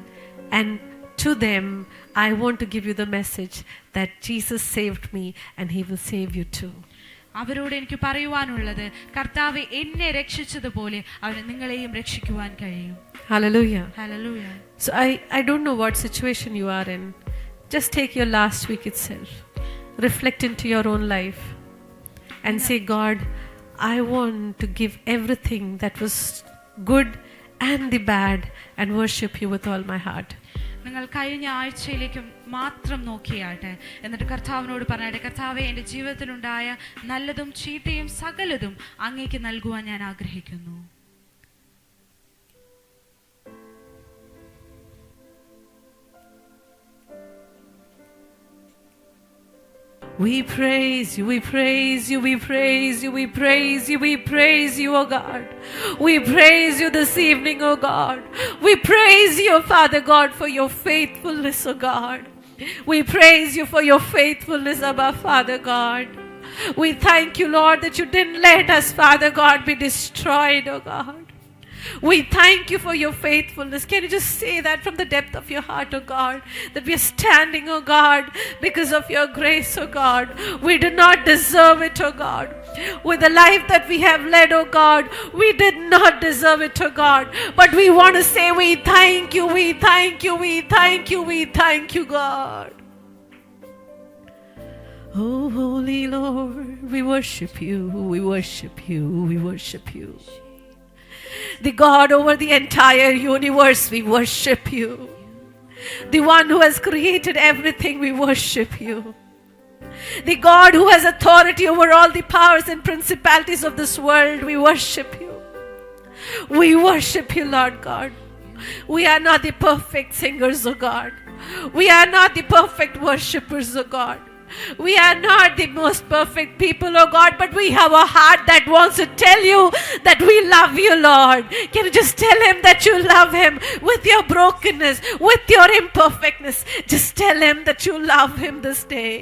And to them, I want to give you the message that Jesus saved me and He will save you too. അവരോട് എനിക്ക് പറയുവാനുള്ളത്, കർത്താവ് എന്നെ രക്ഷിച്ചതുപോലെ അവന് നിങ്ങളെയും രക്ഷിക്കുവാൻ കഴിയും. Hallelujah. Hallelujah. So I don't know what situation you are in. Just take your last week itself. Reflect into your own life and say, God, I want to give everything that was good and the bad and worship you with all my heart. നിങ്ങൾ കഴിഞ്ഞ ആഴ്ചയിലേക്ക് മാത്രം നോക്കിയാട്ടെ, എന്നിട്ട് കർത്താവിനോട് പറഞ്ഞാട്ടെ, കർത്താവെ, എൻ്റെ ജീവിതത്തിലുണ്ടായ നല്ലതും ചീത്തയും സകലതും അങ്ങേക്ക് നൽകുവാൻ ഞാൻ ആഗ്രഹിക്കുന്നു. We praise you, we praise you, we praise you, we praise you, we praise you, O God. We praise you this evening, O God. We praise you, Father God, for your faithfulness, O God. We praise you for your faithfulness, Abba, Father God. We thank you, Lord, that you didn't let us, Father God, be destroyed, O God. We thank you for your faithfulness. Can you just say that from the depth of your heart, oh God, that we are standing, oh God, because of your grace, oh God. We do not deserve it, oh God. With the life that we have led, oh God, we did not deserve it, oh God. But we want to say, we thank you, we thank you, we thank you, we thank you, God. Oh, Holy Lord, we worship you, we worship you, we worship you. The God over the entire universe, we worship you. The one who has created everything, we worship you. The God who has authority over all the powers and principalities of this world, we worship you. We worship you, Lord God. We are not the perfect singers, O God. We are not the perfect worshippers, O God. We are not the most perfect people, oh God, but we have a heart that wants to tell you that we love you, Lord. Can you just tell him that you love him with your brokenness, with your imperfectness? Just tell him that you love him this day.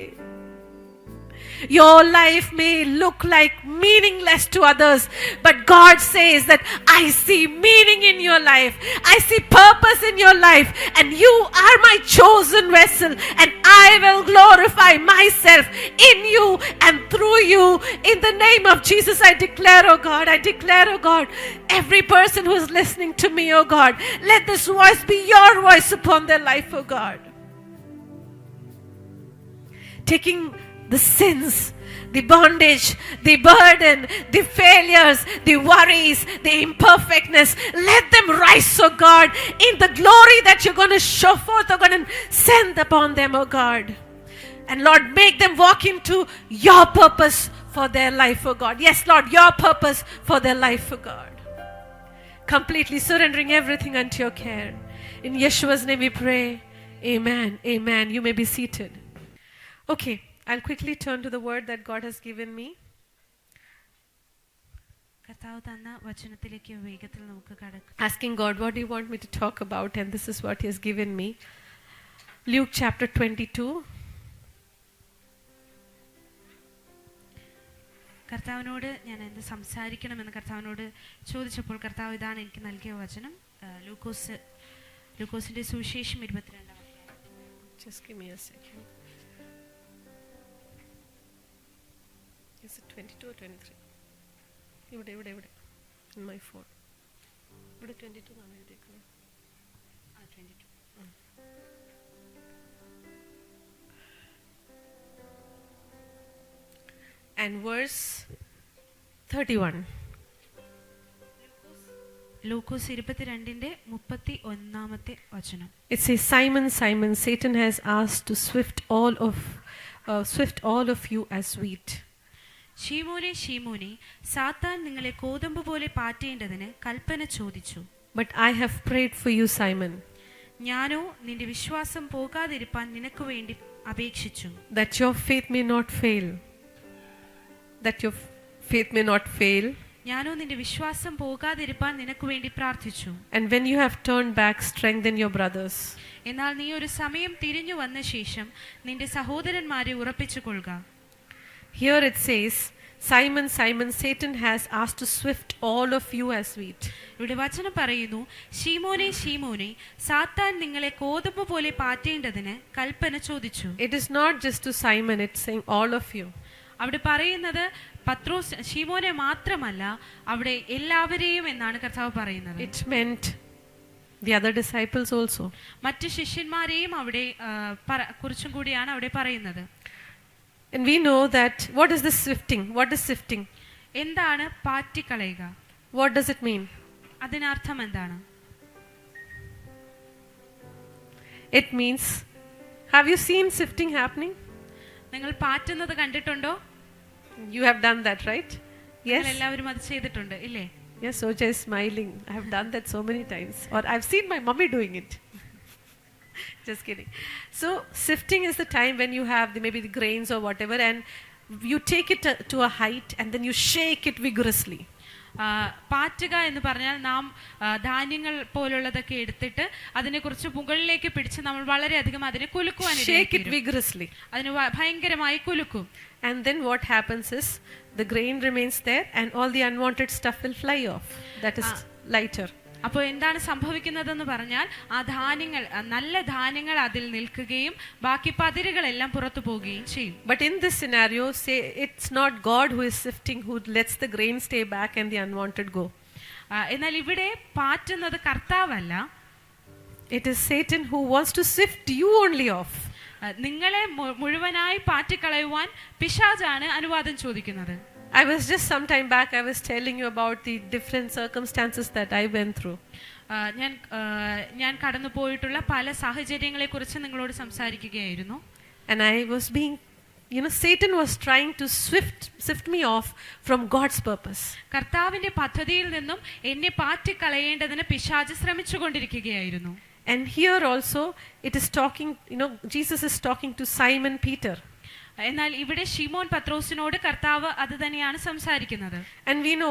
Your life may look like meaningless to others, but God says that I see meaning in your life. I see purpose in your life, and you are my chosen vessel, and I will glorify myself in you and through you. In the name of Jesus, I declare, oh God, I declare, oh God, every person who is listening to me, oh God, let this voice be your voice upon their life, oh God. Taking the sins, the bondage, the burden, the failures, the worries, the imperfectness, let them rise, oh God, in the glory that you're going to show forth, oh God, and send upon them, oh God. And Lord, make them walk into your purpose for their life, oh God. Yes, Lord, your purpose for their life, oh God. Completely surrendering everything unto your care. In Yeshua's name we pray. Amen. Amen. You may be seated. Okay. I'll quickly turn to the word that God has given me. Asking God, what do you want me to talk about? And this is what He has given me. Luke chapter 22. കർത്താവിനോട് ഞാൻ എന്ത് സംസാരിക്കണമെന്ന് കർത്താവിനോട് ചോദിച്ചപ്പോൾ കർത്താവ് ഇതാണ് എനിക്ക് നൽകിയ വചനം. ലൂക്കോസിന്റെ സുവിശേഷം 22. Just give me a second. Is it 22 or 23? ഇവിടെ in my phone. ഇവിടെ 22 ആണ് എഴുതിയിരിക്കുന്നത്. 22. And verse 31. ലൂക്കോസ് 22:31 വചനം. It says, Simon, Simon, Satan has asked to swift all of you as wheat. ശീമോനെ ശീമോനെ, സാത്താൻ നിങ്ങളെ കോതമ്പ് പോലെ പാറ്റേണ്ടതിന് കൽപ്പന ചോദിച്ചു. But I have prayed for you, Simon, ഞാനോ നിന്റെ വിശ്വാസം പോകാതിരിപ്പാൻ നിനക്ക് വേണ്ടി അപേക്ഷിച്ചു. that your faith may not fail. That your faith may not fail. ഞാനോ നിന്റെ വിശ്വാസം പോകാതിരിപ്പാൻ നിനക്ക് വേണ്ടി പ്രാർത്ഥിച്ചു. And when you have turned back, strengthen your brothers. എന്നാൽ നീ ഒരു സമയം തിരിഞ്ഞു വന്ന ശേഷം നിന്റെ സഹോദരന്മാരെ ഉറപ്പിച്ചു കൊള്ളുക. Here it says, Simon, Simon, Satan has asked to swift all of you as wheat. ഇവിടെ വചനം പറയുന്നു, ശീമോനെ ശീമോനെ, സാത്താൻ നിങ്ങളെ കോതമ്പ് പോലെ പാറ്റേണ്ടതിന് കൽപ്പന ചോദിച്ചു. It is not just to Simon, it's saying all of you. അവിടെ പറയുന്നത് പത്രോസ് ശീമോനെ മാത്രമല്ല, അവിടെ എല്ലാവരെയും എന്നാണ് കർത്താവ് പറയുന്നത്. It meant the other disciples also. മറ്റു ശിഷ്യന്മാരെയും അവിടെ കുറിച്ചും കൂടിയാണ് അവിടെ പറയുന്നത്. And we know that, what is this sifting? What is sifting? എന്താണ് പാറ്റിക്കളയുക? What does it mean? അതിനർത്ഥം എന്താണ്? It means, have you seen sifting happening? നിങ്ങൾ പാറ്റുന്നത് കണ്ടിട്ടുണ്ടോ? You have done that, right? Yes. എല്ലാവരും അത് ചെയ്തിട്ടുണ്ട് ഇല്ലേ? Yes, Soja is smiling. I have done that so many times. Or I've seen my mummy doing it. Just kidding. So sifting is the time when you have maybe the grains or whatever, and you take it to a height and then you shake it vigorously. പാറ്റുക എന്ന് പറഞ്ഞാൽ നാം ധാന്യങ്ങൾ പോലുള്ളതൊക്കെ എടുത്തിട്ട് അതിനെ കുറിച്ച് മുകളിലേക്ക് പിടിച്ച് നമ്മൾ വളരെയധികം അതിനെ കുലുക്കുവാൻ shake it vigorously. അതിന് ഭയങ്കരമായി കുലുക്കും. And then what happens is the grain remains there and all the unwanted stuff will fly off. That is lighter. അപ്പോൾ എന്താണ് സംഭവിക്കുന്നതെന്ന് പറഞ്ഞാൽ ആ ധാന്യങ്ങൾ, നല്ല ധാന്യങ്ങൾ അതിൽ നിൽക്കുകയും ബാക്കി പതിരുകളെല്ലാം പുറത്തു പോവുകയും ചെയ്യും. But in this scenario, say it's not God who is sifting, who lets the grain stay back and the unwanted go. എന്നാൽ ഇവിടെ പാറ്റുന്നത് കർത്താവല്ല. It is Satan who wants to sift you only off. നിങ്ങളെ മുഴുവനായി പാറ്റിക്കളയുവാൻ പിശാചാണ് അനുവാദം ചോദിക്കുന്നത്. I was just some time back, I was telling you about the different circumstances that I went through. ഞാൻ കടന്നു പോയിട്ടുള്ള പല സാഹചര്യങ്ങളെ കുറിച്ച് നിങ്ങളോട് സംസാരിക്കുകയായിരുന്നു. And I was being, Satan was trying to sift me off from God's purpose. കർത്താവിന്റെ പദ്ധതിയിൽ നിന്നും എന്നെ പാറ്റിക്കളയേണ്ടതിന് പിശാച് ശ്രമിച്ചുകൊണ്ടിരിക്കുകയായിരുന്നു. And here also it is talking, Jesus is talking to Simon Peter. എന്നാൽ ഇവിടെ ശിമോൻ പത്രോസിനോട് കർത്താവ് അത് തന്നെയാണ് സംസാരിക്കുന്നത്. And we know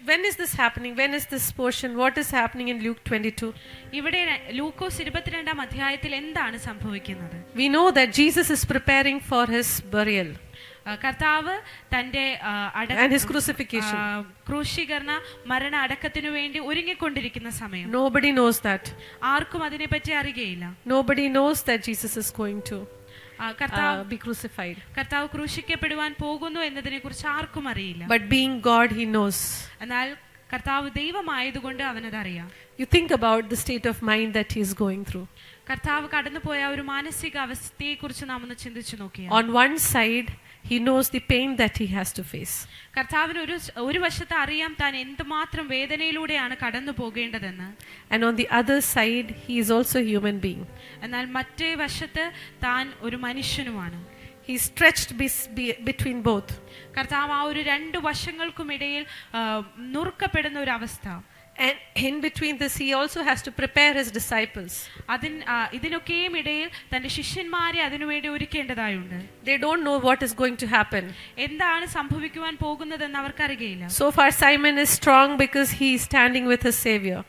when is this happening? When is this portion? What is happening in Luke 22? ഇവിടെ ലൂക്കോസ് 22-ാം അധ്യായത്തിൽ എന്താണ് സംഭവിക്കുന്നത്? We know that Jesus is preparing for his burial. കർത്താവ് തന്റെ and his crucifixion. ക്രൂശീകരണ മരണ അടക്കത്തിനു വേണ്ടി ഒരുങ്ങിക്കൊണ്ടിരിക്കുന്ന സമയം. Nobody knows that. ആർക്കും അതിനെപ്പറ്റി അറിയുകയില്ല. Nobody knows that Jesus is going to be crucified. കർത്താവ് ക്രൂശിക്കപ്പെടുവാൻ പോകുന്നു എന്നതിനെ കുറിച്ച് ആർക്കും അറിയില്ല. But being God, he knows. എന്നാൽ കർത്താവ് ദൈവമായതുകൊണ്ട് അവനത് അറിയാം. You think about the state of mind that he is going through. കർത്താവ് കടന്നുപോയ ഒരു മാനസിക അവസ്ഥയെ കുറിച്ച് നാം ഒന്ന് ചിന്തിച്ചു നോക്കിയാൽ, on one side he knows the pain that he has to face. കർത്താവിന് ഒരു വശത്ത് അറിയാം താൻ എന്തുമാത്രം വേദനയിലൂടെയാണ് കടന്നു പോകേണ്ടതെന്ന്. And on the other side he is also a human being. എന്നാൽ മറ്റേ വശത്ത് താൻ ഒരു മനുഷ്യനുമാണ്. He is stretched between both. കർത്താവ് ആ ഒരു രണ്ട് വശങ്ങൾക്കുമിടയിൽ നുറുക്കപ്പെടുന്ന ഒരു അവസ്ഥ. And in between this he also has to prepare his disciples. ഇതിനൊക്കെയും ഇടയിൽ തന്റെ ശിഷ്യന്മാരെ അതിനുവേണ്ടി ഒരുക്കേണ്ടതായുണ്ട്. They don't know what is going to happen. എന്താണ് സംഭവിക്കുവാൻ പോകുന്നതെന്ന് അവർക്കറിയില്ല. So far Simon is strong because he is standing with his savior.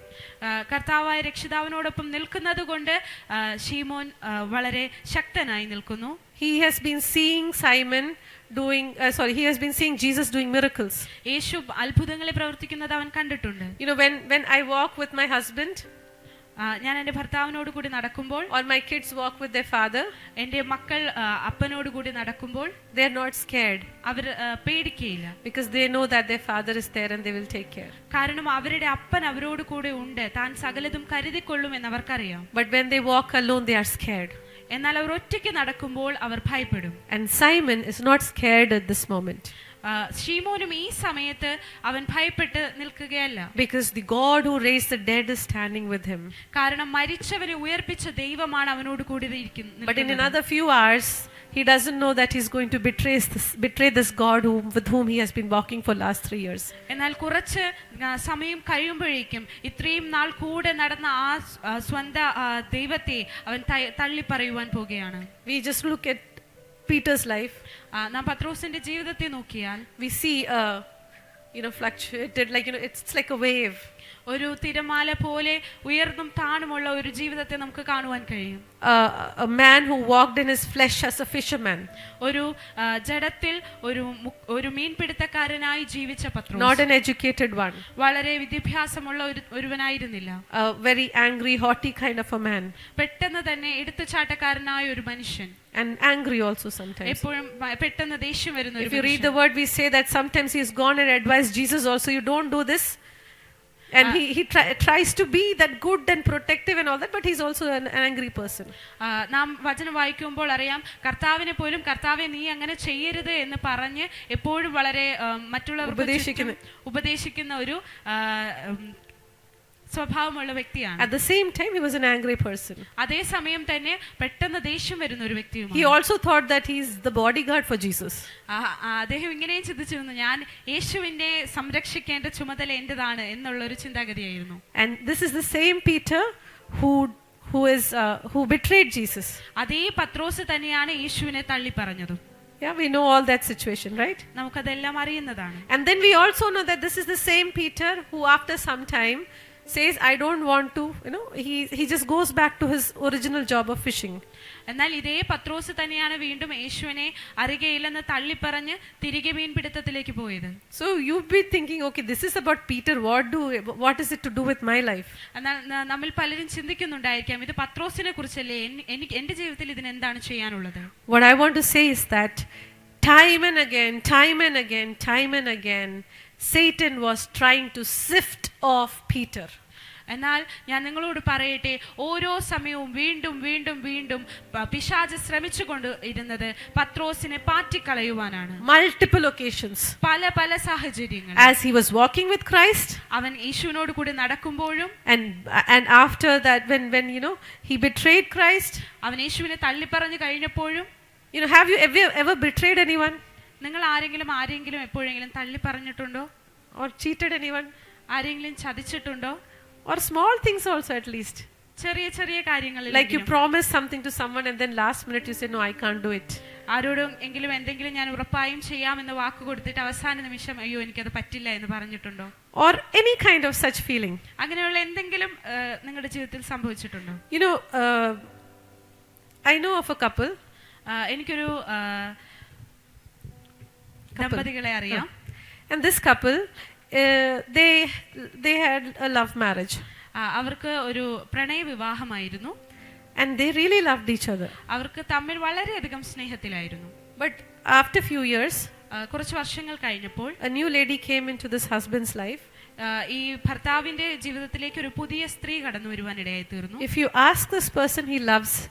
കർത്താവായ രക്ഷിതാവിനോടൊപ്പം നിൽക്കുന്നത് കൊണ്ട് ശീമോൻ വളരെ ശക്തനായി നിൽക്കുന്നു. He has been seeing Jesus doing miracles. യേശു അത്ഭുതങ്ങളെ പ്രവർത്തിക്കുന്നത് അവൻ കണ്ടിട്ടുണ്ട്. When I walk with my husband, ഞാൻ എൻ്റെ ഭർത്താവിനോട് കൂടി നടക്കുമ്പോൾ, or my kids walk with their father, എൻ്റെ മക്കൾ അപ്പനോട് കൂടി നടക്കുമ്പോൾ, they are not scared. Our പേടിക്കയില്ല. Because they know that their father is there and they will take care. കാരണം അവരുടെ അപ്പൻ അവരോട് കൂടെ ഉണ്ട്, താൻ സകലതും കരുതിക്കൊള്ളും എന്ന് അവർക്കറിയാം. But when they walk alone they are scared. എന്നാൽ അവർ ഒറ്റയ്ക്ക് നടക്കുമ്പോൾ അവർ ഭയപ്പെടും. And Simon is not scared at this moment. ശീമോനും ഈ സമയത്ത് അവൻ ഭയപ്പെട്ട് നിൽക്കുകയല്ല. Because the God who raised the dead is standing with him. കാരണം മരിച്ചവരെ ഉയർപ്പിച്ച ദൈവമാണ് അവനോട് കൂടി ഇരിക്കുന്നത്. But in another few hours he doesn't know that he's going to betray this God with whom he has been walking for last 3 years. എന്നാൽ കുറച്ച് സമയം കഴിയുമ്പോഴേക്കും ഇത്രയും നാൾ കൂടെ നടന്ന ആ സ്വന്തം ദൈവത്തെ അവൻ തള്ളി പറയുവാൻ പോകുകയാണ്. We just look at Peter's life. നാം പത്രോസിന്റെ ജീവിതത്തെ നോക്കിയാൽ we see fluctuated, like it's like a wave. ഒരു തിരമാല പോലെ ഉയർന്നും താണുമുള്ള ഒരു ജീവിതത്തെ നമുക്ക് കാണുവാൻ കഴിയും. A man who walked in his flesh as a fisherman. ഒരു ജഡത്തിൽ ഒരു മീൻപിടുത്തക്കാരനായി ജീവിച്ച പത്രോസ്. Not an educated one. വളരെ വിദ്യാഭ്യാസമുള്ള ഒരുവനായിരുന്നില്ല. A very angry, haughty kind of a man. പെട്ടെന്ന് തന്നെ എടുത്തുചാട്ടക്കാരനായ ഒരു മനുഷ്യൻ. And angry also sometimes. എപ്പോഴും പെട്ടെന്ന് ദേഷ്യം വരുന്ന ഒരു If you read the word, we say that sometimes he has gone and advised Jesus also, you don't do this. And he tries to be that good and protective and all that, but he's also an angry person. നാം വചനം വായിക്കുമ്പോൾ അറിയാം, കർത്താവെ നീ അങ്ങനെ ചെയ്യരുത് എന്ന് പറഞ്ഞ് എപ്പോഴും വളരെ മറ്റുള്ളവർക്ക് ഉപദേശിക്കുന്ന ഒരു സ്വഭാവമുള്ള വ്യക്തിയാണ്. At the same time he was an angry person. അതേ സമയം തന്നെ പെട്ടെന്ന് ദേഷ്യം വരുന്ന ഒരു വ്യക്തിയുമാണ്. He also thought that he is the bodyguard for Jesus. അദ്ദേഹം ഇങ്ങനെയും ചിന്തിച്ചിരുന്നു, ഞാൻ യേശുവിനെ സംരക്ഷിക്കേണ്ട ചുമതല എന്റേതാണ് എന്നുള്ള ഒരു ചിന്താഗതിയായിരുന്നു. And this is the same Peter who betrayed Jesus. അതേ പത്രോസ് തന്നെയാണ് യേശുവിനെ തള്ളി പറഞ്ഞതും. Yeah, we know all that situation, right? നമുക്കതെല്ലാം അറിയുന്നതാണ്. And then we also know that this is the same Peter who after some time says, I don't want to, he just goes back to his original job of fishing. എന്നാൽ ഇതേ പത്രോസ് തന്നെയാണ് വീണ്ടും യേശുവിനെ അറിയുകയില്ലെന്ന് തള്ളിപ്പറഞ്ഞ് തിരികെ മീൻപിടുത്തത്തിലേക്ക് പോയത്. So you'd be thinking, okay, this is about Peter, what is it to do with my life? എന്നാൽ നമ്മൾ പലരും ചിന്തിക്കുന്നുണ്ടായിരിക്കാം, ഇത് പത്രോസിനെ കുറിച്ചല്ലേ, എന്റെ ജീവിതത്തിൽ ഇതിന് എന്താണ് ചെയ്യാനുള്ളത്? What I want to say is that time and again Satan was trying to sift off Peter. എന്നാൽ ഞാൻ നിങ്ങളോട് പറയട്ടെ, ഓരോ സമയവും വീണ്ടും പിശാച് ശ്രമിച്ചുകൊണ്ട് ഇരുന്നത് പത്രോസിനെ പാറ്റിക്കളയുവാനാണ്. Multiple occasions. പല സാഹചര്യങ്ങൾ. As he was walking with Christ, അവൻ യേശുവിനോട് കൂടി നടക്കുമ്പോഴും, and after that when he betrayed Christ, അവൻ യേശുവിനെ തള്ളിപ്പറഞ്ഞു കഴിഞ്ഞപ്പോഴും. Have you ever betrayed anyone? നിങ്ങൾ ആരെങ്കിലും എപ്പോഴെങ്കിലും തള്ളി പറഞ്ഞിട്ടുണ്ടോ? Or cheated anyone? ആരെങ്കിലും ചതിച്ചിട്ടുണ്ടോ? Or small things also, at least. ചെറിയ കാര്യങ്ങളിൽ, like you promise something to someone and then last minute you say, no, I can't do it. ആരോടും എന്തെങ്കിലും ഞാൻ ഉറപ്പായും ചെയ്യാമെന്ന് വാക്ക് കൊടുത്തിട്ട് അവസാന നിമിഷം അയ്യോ എനിക്കത് പറ്റില്ല എന്ന് പറഞ്ഞിട്ടുണ്ടോ? Or any kind of such feeling. അങ്ങനെയുള്ള എന്തെങ്കിലും നിങ്ങളുടെ ജീവിതത്തിൽ സംഭവിച്ചിട്ടുണ്ടോ? I know of a couple. എനിക്കൊരു ദമ്പതികളെ അറിയാം. And this couple, they had a love marriage. അവർക്ക് ഒരു പ്രണയ വിവാഹമായിരുന്നു. And they really loved each other. അവർക്ക് തമ്മിൽ വളരെയധികം സ്നേഹത്തിലായിരുന്നു. But after few years, കുറച്ച് വർഷങ്ങൾ കഴിഞ്ഞപ്പോൾ a new lady came into this husband's life. ഈ ഭർത്താവിന്റെ ജീവിതത്തിലേക്ക് ഒരു പുതിയ സ്ത്രീ കടന്നു വരുവാൻ ഇടയായി തീർന്നു. If you ask this person,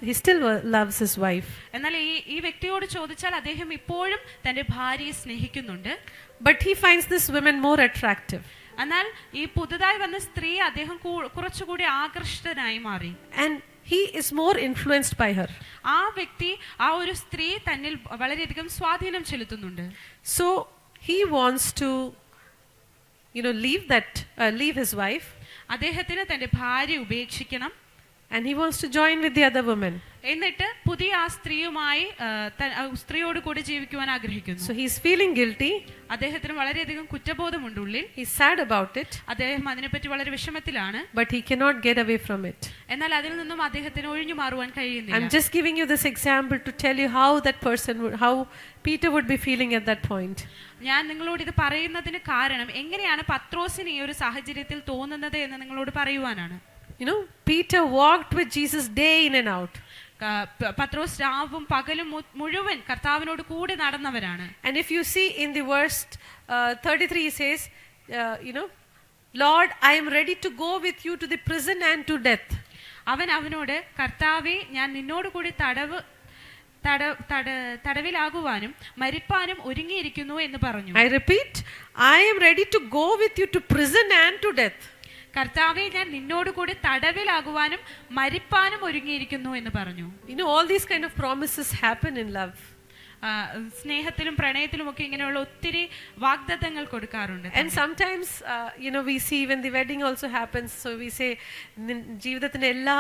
he still loves his wife. എന്നാൽ ഈ വ്യക്തിയോട് ചോദിച്ചാൽ അദ്ദേഹം ഇപ്പോഴും തന്റെ ഭാര്യയെ സ്നേഹിക്കുന്നുണ്ട്. But he finds this woman more attractive. എന്നാൽ ഈ പുതുതായി വന്ന സ്ത്രീ അദ്ദേഹം കുറച്ചുകൂടി ആകർഷിതനായി മാറി. And he is more influenced by her. ആ വ്യക്തി, ആ ഒരു സ്ത്രീ തന്നിൽ വളരെയധികം സ്വാധീനം ചെലുത്തുന്നുണ്ട്. So he wants to leave his wife. അദ്ദേഹത്തിന് തന്റെ ഭാര്യ ഉപേക്ഷിക്കണം. And he wants to join with the other woman. എന്നിട്ട് പുതിയ ആ സ്ത്രീയോട് കൂടി ജീവിക്കുവാൻ ആഗ്രഹിക്കുന്നു. So he is feeling guilty. അദ്ദേഹത്തിന് വളരെയധികം കുറ്റബോധമുണ്ട് ഉള്ളിൽ. He is sad about it. അദ്ദേഹം അതിനെപ്പറ്റി വളരെ വിഷമത്തിലാണ്. But he cannot get away from it. എന്നാൽ അതിൽ നിന്നും അദ്ദേഹത്തിന് ഒഴിഞ്ഞു മാറുവാൻ കഴിയുന്നില്ല. I'm just giving you this example to tell you how Peter would be feeling at that point. ഞാൻ നിങ്ങളോട് ഇത് പറയുന്നതിന് കാരണം എങ്ങനെയാണ് പത്രോസിന് ഈ ഒരു സാഹചര്യത്തിൽ തോന്നുന്നത് എന്ന് നിങ്ങളോട് പറയുവാനാണ്. Peter walked with Jesus day in and out. പത്രോസ് രാവും പകലും മുഴുവൻ കർത്താവിനോട് കൂടി നടന്നവരാണ്. And if you see in the verse 33 he says, Lord, I am ready to go with you to the prison and to death. അവനോട്, കർത്താവേ, ഞാൻ നിന്നോട് കൂടി തടവിലാകുവാനും മരിപ്പാനും ഒരുങ്ങിയിരിക്കുന്നു എന്ന് പറഞ്ഞു. I repeat, I am ready to go with you to prison and to death. കർത്താവേ, ഞാൻ നിന്നോട് കൂടി തടവിലാകുവാനും മരിപ്പാനും ഒരുങ്ങിയിരിക്കുന്നു എന്ന് പറഞ്ഞു. You know, all these kind of promises happen in love. സ്നേഹത്തിലും പ്രണയത്തിലും ഒക്കെ ഇങ്ങനെയുള്ള ഒത്തിരി വാഗ്ദത്തങ്ങൾ കൊടുക്കാറുണ്ട്. And sometimes we see when the wedding also happens, so we say ജീവിതത്തിന്റെ എല്ലാ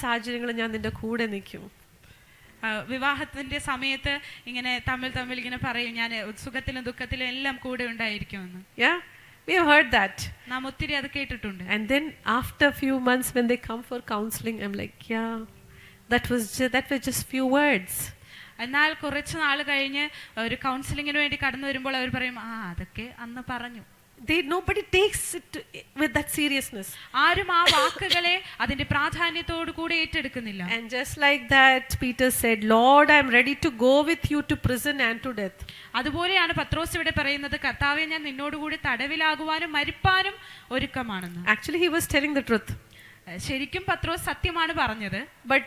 സാഹചര്യങ്ങളും ഞാൻ നിന്റെ കൂടെ നിൽക്കും. വിവാഹത്തിന്റെ സമയത്ത് ഇങ്ങനെ തമ്മിൽ ഇങ്ങനെ പറയും, ഞാൻ സുഖത്തിലും ദുഃഖത്തിലും എല്ലാം കൂടെ ഉണ്ടായിരിക്കുമെന്ന്. Yeah, we have heard that. നാം ഒത്തിരി അത് കേട്ടിട്ടുണ്ട്. And then after few months when they come for counseling, I'm like, yeah, that were just few words. എന്നാൽ കുറച്ച് നാൾ കഴിഞ്ഞ് ഒരു കൗൺസിലിങ്ങിന് വേണ്ടി കടന്നു വരുമ്പോൾ അവർ പറയും, അതൊക്കെ അന്ന് പറഞ്ഞു. Nobody takes it with that seriousness. ആരും ആ വാക്കുകളെ അതിന്റെ പ്രാധാന്യത്തോടു കൂടി ഏറ്റെടുക്കുന്നില്ല. And just like that, Peter said, Lord, I am ready to go with you to prison and to death. അതുപോലെയാണ് പത്രോസ് ഇവിടെ പറയുന്നത്, കർത്താവേ, ഞാൻ നിന്നോട് കൂടി തടവിലാകുവാനും മരിപ്പാനും ഒരുക്കമാണെന്ന്. Actually, he was telling the truth. ശരിക്കും പത്രോസ് സത്യമാണ് പറഞ്ഞത്. But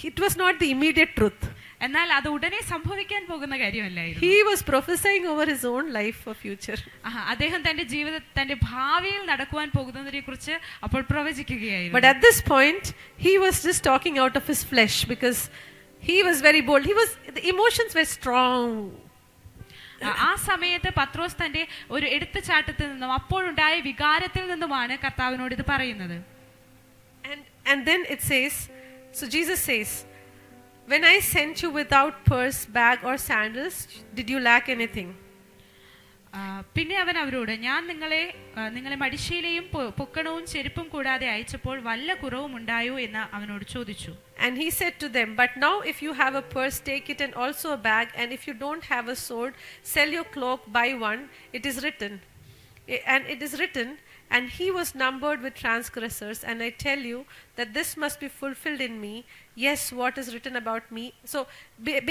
it was not the immediate truth. എന്നാൽ അത് ഉടനെ സംഭവിക്കാൻ പോകുന്ന കാര്യമല്ലായിരുന്നു. He was prophesying over his own life for future. അദ്ദേഹം തന്റെ ഭാവിയിൽ നടക്കുവാൻ പോകുന്നതിനെ കുറിച്ച് അപ്പോൾ പ്രവചിക്കുകയായിരുന്നു. But at this point, he was just talking out of his flesh because he was very bold. The emotions were strong. ആ സമയത്ത് പത്രോസ് തന്റെ ഒരു എടുത്തുചാട്ടത്തിൽ നിന്നും അപ്പോഴുണ്ടായ വികാരത്തിൽ നിന്നുമാണ് കർത്താവിനോട് ഇത് പറയുന്നത്. And then it says, so Jesus says, when I sent you without purse, bag or sandals, did you lack anything? പിന്നെ അവൻ അവരോട്, ഞാൻ നിങ്ങളെ മടിശീലയും പൊക്കണവും ചെരുപ്പും കൂടാതെ അയച്ചപ്പോൾ വല്ല കുറവും ഉണ്ടായോ എന്ന് അവനോട് ചോദിച്ചു. And he said to them, but now if you have a purse, take it, and also a bag, and if you don't have a sword, sell your cloak, buy one. It is written, and he was numbered with transgressors, and I tell you that this must be fulfilled in me. Yes, what is written about me. So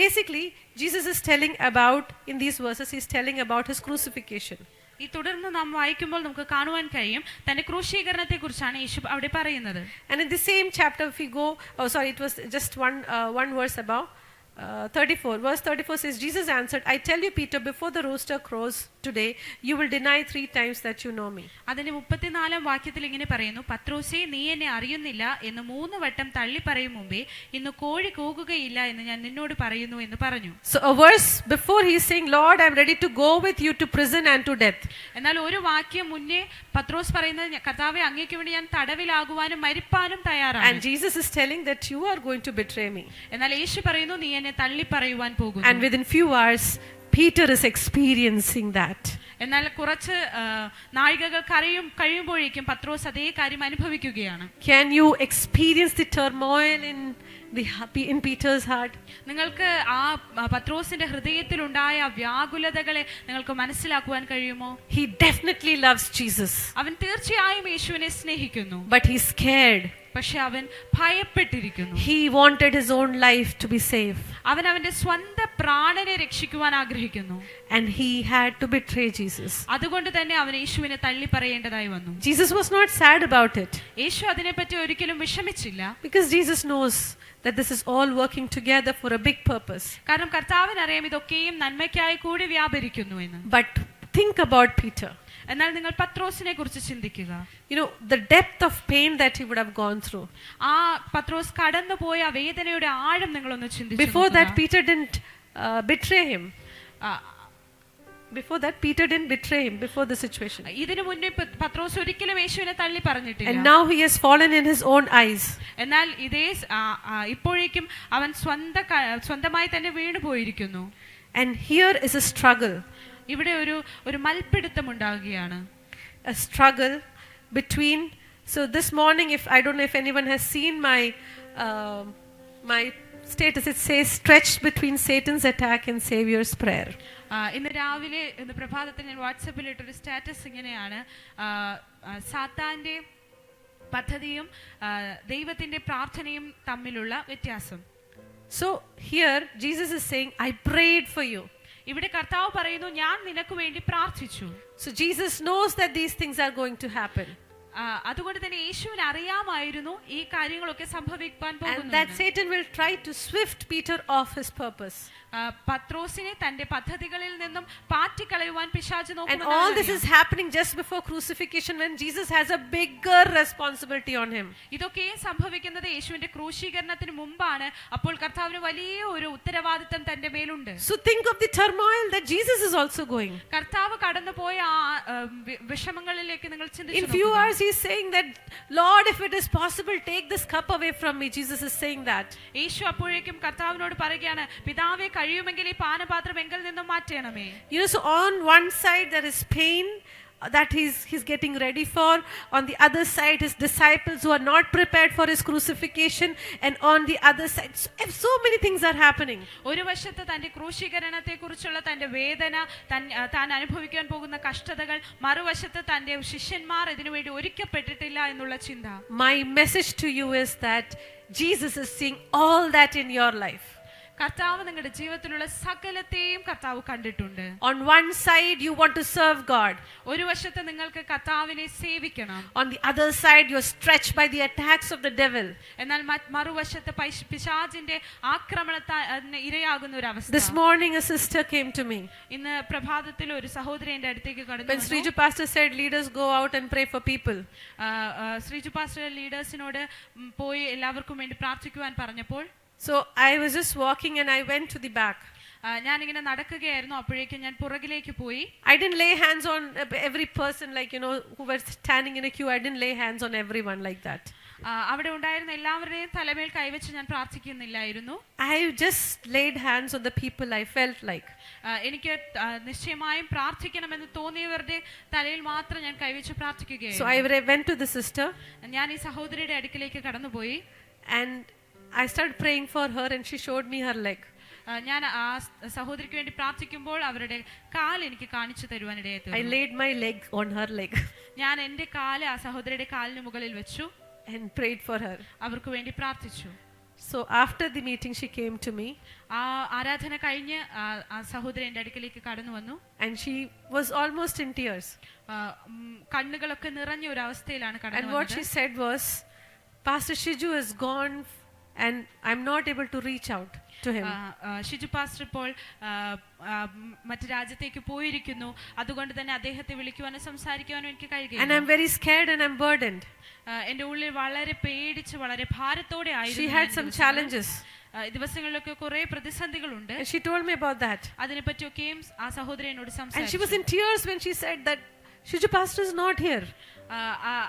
basically, Jesus is telling about, in these verses, he's telling about his crucifixion. ഈ തുടർന്ന് നാം വായിക്കുമ്പോൾ നമുക്ക് കാണുവാൻ കഴിയും തന്റെ ക്രൂശീകരണത്തെ കുറിച്ചാണ് യേശു അവിടെ പറയുന്നത്. And in the same chapter, if we go, it was just one verse above. 34, verse 34 says, Jesus answered, I tell you, Peter, before the rooster crows today, you will deny 3 times that you know me. അതിന്റെ 34-ാം വാക്യത്തിൽ ഇങ്ങനെ പറയുന്നു, പത്രോസേ, നീ എന്നെ അറിയുന്നില്ല എന്ന് 3 വട്ടം തള്ളി പറയും മുമ്പേ ഇന്ന് കോഴി കൂകുകയില്ല എന്ന് ഞാൻ നിന്നോട് പറയുന്നു എന്ന് പറഞ്ഞു. So a verse before he is saying, Lord, I am ready to go with you to prison and to death. എന്നാൽ ഒരു വാക്യം മുന്നേ പത്രോസ് പറയുന്നത്, കർത്താവേ, അങ്ങേക്ക് വേണ്ടി ഞാൻ തടവിലാകുവാനും മരിപ്പാനും തയ്യാറാണ്. And Jesus is telling that you are going to betray me. എന്നാൽ യേശു പറയുന്നു, നീ എന്നെ തള്ളി പറയുവാൻ പോകുന്നു. And within few hours, Peter is experiencing that. എന്നാൽ കുറച്ച് നാഴികകൾ കഴിയുമ്പോഴേക്കും പത്രോസ് അതേ കാര്യം അനുഭവിക്കുകയാണ്. Can you experience the turmoil in Peter's heart? നിങ്ങൾക്ക് ആ പത്രോസിന്റെ ഹൃദയത്തിൽ ഉണ്ടായ വ്യാകുലതകളെ നിങ്ങൾക്ക് മനസ്സിലാക്കുവാൻ കഴിയുമോ? He definitely loves Jesus. അവൻ തീർച്ചയായും യേശുവിനെ സ്നേഹിക്കുന്നു. But he's scared. പക്ഷെ അവൻ ഭയപ്പെട്ടിരിക്കുന്നു. He wanted his own life to be saved. അവൻ അവന്റെ സ്വന്തം പ്രാണനെ രക്ഷിക്കുവാൻ ആഗ്രഹിക്കുന്നു. And he had to betray Jesus. അതുകൊണ്ട് തന്നെ അവൻ യേശുവിനെ തള്ളി പറയേണ്ടതായി വന്നു. Jesus was not sad about it. യേശു അതിനെപ്പറ്റി ഒരിക്കലും വിഷമിച്ചില്ല. Because Jesus knows that this is all working together for a big purpose. കാരണം കർത്താവിന് അറിയാം ഇതൊക്കെയും നന്മയ്ക്കായി കൂടി വ്യാപരിക്കുന്നു എന്ന്. But think about Peter. എന്നാൽ നിങ്ങൾ പത്രോസിനെ കുറിച്ച് ചിന്തിക്കുക. The depth of pain that he would have gone through. ആ പത്രോസ് കടന്നുപോയ വേദനയുടെ ആഴം നിങ്ങളൊന്ന് ചിന്തിച്ചു. Before that, Peter didn't betray him. Before that, Peter didn't betray him before the situation. ഇതിനു മുന്നേ പത്രോസ് ഒരിക്കലും യേശുവിനെ തള്ളി പറഞ്ഞിട്ടില്ല. And now he has fallen in his own eyes. എന്നാൽ ഇപ്പോഴേക്കും അവൻ സ്വന്തമായി തന്നെ വീണു പോയിരിക്കുന്നു. And here is a struggle. ഇവിടെ ഒരു മൽപ്പിടുത്തം ഉണ്ടാകുകയാണ്. A struggle between. So this morning, I don't know if anyone has seen my status, it says stretched between Satan's attack and Savior's prayer. ഇന്ന് പ്രഭാതത്തിൽ ഞാൻ വാട്സാപ്പിൽ ഇട്ടൊരു സ്റ്റാറ്റസ് ഇങ്ങനെയാണ്, സാത്താന്റെ പദ്ധതിയും ദൈവത്തിന്റെ പ്രാർത്ഥനയും തമ്മിലുള്ള വ്യത്യാസം. So here Jesus is saying, I prayed for you. ഇവിടെ കർത്താവ് പറയുന്നു, ഞാൻ നിനക്ക് വേണ്ടി പ്രാർത്ഥിച്ചു. So Jesus knows that these things are going to happen. അതുകൊണ്ട് തന്നെ യേശുവിന് അറിയാമായിരുന്നു ഈ കാര്യങ്ങളൊക്കെ സംഭവിക്കാൻ and പോകുന്നു. that Satan will try to swift Peter off his purpose. പത്രോസിനെ തന്റെ പദ്ധതികളിൽ നിന്നും പാറ്റിക്കളയുവാൻ പിശാച് And നോക്കുന്നു. all this is happening just before crucifixion, when Jesus has a bigger responsibility on him. ഇതൊക്കെ സംഭവിക്കുന്നത് യേശുവിന്റെ ക്രൂശീകരണത്തിന് മുമ്പാണ്. അപ്പോൾ കർത്താവിന് വലിയ ഒരു ഉത്തരവാദിത്തം തന്റെ മേലുണ്ട്. So think of the turmoil that Jesus is also going. കർത്താവ് കടന്നുപോയ ആ വിഷമങ്ങളിലേക്ക് നിങ്ങൾ In ചിന്തിച്ചു few നോക്കുക. hours he's saying that, Lord, if it is possible, take this cup away from me. Jesus is saying that. യേശു അപ്പോഴേക്കും കർത്താവിനോട് പറയുകയാണ്, പിതാവേ കഴിയുമെങ്കിൽ ഈ പാനപാത്രം എങ്കിൽ നിന്നും മാറ്റണമേ. You know, so on one side there is pain that he's getting ready for. On the other side, his disciples who are not prepared for his crucifixion, and on the other side, so many things are happening. ഒരു വശത്ത് തന്റെ ക്രൂശീകരണത്തെ കുറിച്ചുള്ള തന്റെ വേദന, താൻ അനുഭവിക്കാൻ പോകുന്ന കഷ്ടതകൾ, മറുവശത്ത് തന്റെ ശിഷ്യന്മാർ ഇതിനുവേണ്ടി ഒരുക്കപ്പെട്ടിട്ടില്ല എന്നുള്ള ചിന്ത. My message to you is that Jesus is seeing all that in your life. കർത്താവ് നിങ്ങളുടെ ജീവിതത്തിലുള്ള സകലത്തെയും കർത്താവ് കണ്ടിട്ടുണ്ട്. On one side you want to serve God. ഒരു വശത്ത് നിങ്ങൾക്ക് കർത്താവിനെ സേവിക്കണം. On the other side you're stretched by the attacks of the devil. എന്നാൽ മറുവശത്ത് പിശാചിന്റെ ആക്രമണത്തിന് ഇരയാകുന്ന ഒരു അവസ്ഥ. This morning a sister came to me. ഇന്ന് പ്രഭാതത്തിൽ ഒരു സഹോദരി എന്റെ അടുത്തേക്ക് കടന്നു When Sriju pastor said, leaders go out and pray for people. Sreeju pastor ലീഡേഴ്സിനോട് പോയി എല്ലാവർക്കും വേണ്ടി പ്രാർത്ഥിക്കുവാൻ പറഞ്ഞപ്പോൾ, So I was just walking and I went to the back. ഞാനിങ്ങനെ നടക്കുകയായിരുന്നു. അപ്പോഴേക്കും ഞാൻ പുറകിലേക്ക് പോയി. I didn't lay hands on every person, like, you know, who were standing in a queue. I didn't lay hands on everyone like that. അവിടെ ഉണ്ടായിരുന്ന എല്ലാവരുടെയും തലമേൽ കൈവച്ച് ഞാൻ പ്രാർത്ഥിക്കുന്നില്ലായിരുന്നു. I just laid hands on the people I felt like. എനിക്ക് നിശ്ചയമായും പ്രാർത്ഥിക്കണമെന്ന് തോന്നിയവരുടെ തലയിൽ മാത്രം ഞാൻ കൈവച്ച് പ്രാർത്ഥിക്കുകയായിരുന്നു. So I went to the sister. ഞാൻ ഈ സഹോദരിയുടെ അടുക്കിലേക്ക് കടന്നുപോയി. And I started praying for her and she showed me her leg. ഞാൻ ആ സഹോദരിക്ക് വേണ്ടി പ്രാർത്ഥിക്കുമ്പോൾ അവരുടെ കാൽ എനിക്ക് കാണിച്ചു തരുവാൻ ഇടയായി. I laid my leg on her leg. ഞാൻ എന്റെ കാല് ആ സഹോദരിയുടെ കാലിന് മുകളിൽ വെച്ചു and prayed for her. അവർക്ക് വേണ്ടി പ്രാർത്ഥിച്ചു. So after the meeting she came to me. ആ ആരാധന കഴിഞ്ഞ് ആ സഹോദരി എന്റെ അടുക്കിലേക്ക് കടന്നു വന്നു. And she was almost in tears. കണ്ണുകളൊക്കെ നിറഞ്ഞ ഒരു അവസ്ഥയിലാണ് കടന്നു വന്നത്. And what she said was, Pastor Shiju is gone and I'm not able to reach out to him. Shiju pastor ഇപ്പോൾ മറ്റു രാജ്യത്തേക്ക് പോയിരിക്കുന്നു. അതുകൊണ്ട് തന്നെ അദ്ദേഹത്തെ വിളിക്കുവാനും സംസാരിക്കുവാനും എനിക്ക് കഴിയില്ല. And I'm very scared and I'm burdened. എന്റെ ഉള്ളിൽ വളരെ പേടിച്ച് വളരെ ഭാരത്തോടെ ആയിരുന്നു. She had some challenges. ദിവസങ്ങളിലൊക്കെ കുറെ പ്രതിസന്ധികളുണ്ട്. And she told me about that. അതിനെപ്പറ്റിയൊക്കെയും ആ സഹോദരി എന്നോട് സംസാരിച്ചു. And she was in tears when she said that Shiju pastor is not here.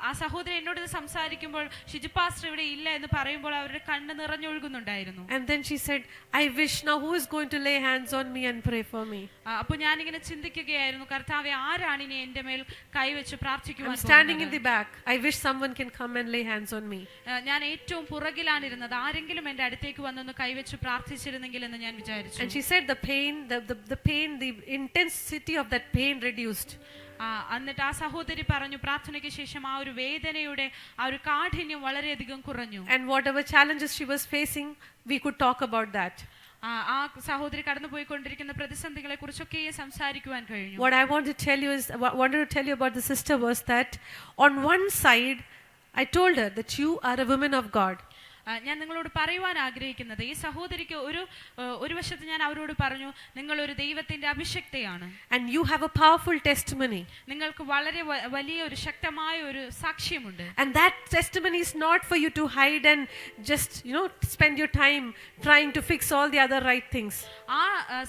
ആ സഹോദരി എന്നോട് സംസാരിക്കുമ്പോൾ ഷിജു പാസ്റ്റർ ഇവിടെ ഇല്ല എന്ന് പറയുമ്പോൾ അവരുടെ കണ്ണ് നിറഞ്ഞൊഴുകുന്നുണ്ടായിരുന്നു. And then she said, I wish now who is going to lay hands on me and pray for me. അപ്പോൾ ഞാനിങ്ങനെ ചിന്തിക്കുകയായിരുന്നു, കർത്താവേ ആരാണ് ഇനി എൻ്റെ മേൽ കൈവച്ച് പ്രാർത്ഥിക്കുവാൻ പോകുന്നത്? I'm standing in the back. I wish someone can come and lay hands on me. ഞാൻ ഏറ്റവും പുറകിലാണ് ഇരുന്നത്. ആരെങ്കിലും എൻ്റെ അടുത്തേക്ക് വന്നൊന്ന് കൈവച്ച് പ്രാർത്ഥിച്ചിരുന്നെങ്കിൽ എന്ന് ഞാൻ വിചാരിച്ചു. And she said the pain, the intensity of that pain reduced. എന്നിട്ട് ആ സഹോദരി പറഞ്ഞു, പ്രാർത്ഥനയ്ക്ക് ശേഷം ആ ഒരു വേദനയുടെ ആ ഒരു കാഠിന്യം വളരെയധികം കുറഞ്ഞു. And whatever challenges she was facing, we could talk about that. ആ സഹോദരി കടന്നുപോയിക്കൊണ്ടിരിക്കുന്ന പ്രതിസന്ധികളെ കുറിച്ചൊക്കെ സംസാരിക്കുവാൻ കഴിഞ്ഞു. What I wanted to tell you about the sister was that on one side I told her that you are a woman of God. ഞാൻ നിങ്ങളോട് പറയുവാൻ ആഗ്രഹിക്കുന്നത്, ഈ സഹോദരിക്ക് ഒരു വശത്ത് ഞാൻ അവരോട് പറഞ്ഞു, നിങ്ങൾ ഒരു ദൈവത്തിന്റെ അഭിഷക്തയാണ്. And you have a powerful testimony. നിങ്ങൾക്ക് വളരെ വലിയ ഒരു ശക്തമായ ഒരു സാക്ഷ്യമുണ്ട്. And that testimony is not for you to hide and just, spend your time trying to fix all the other right things. ആ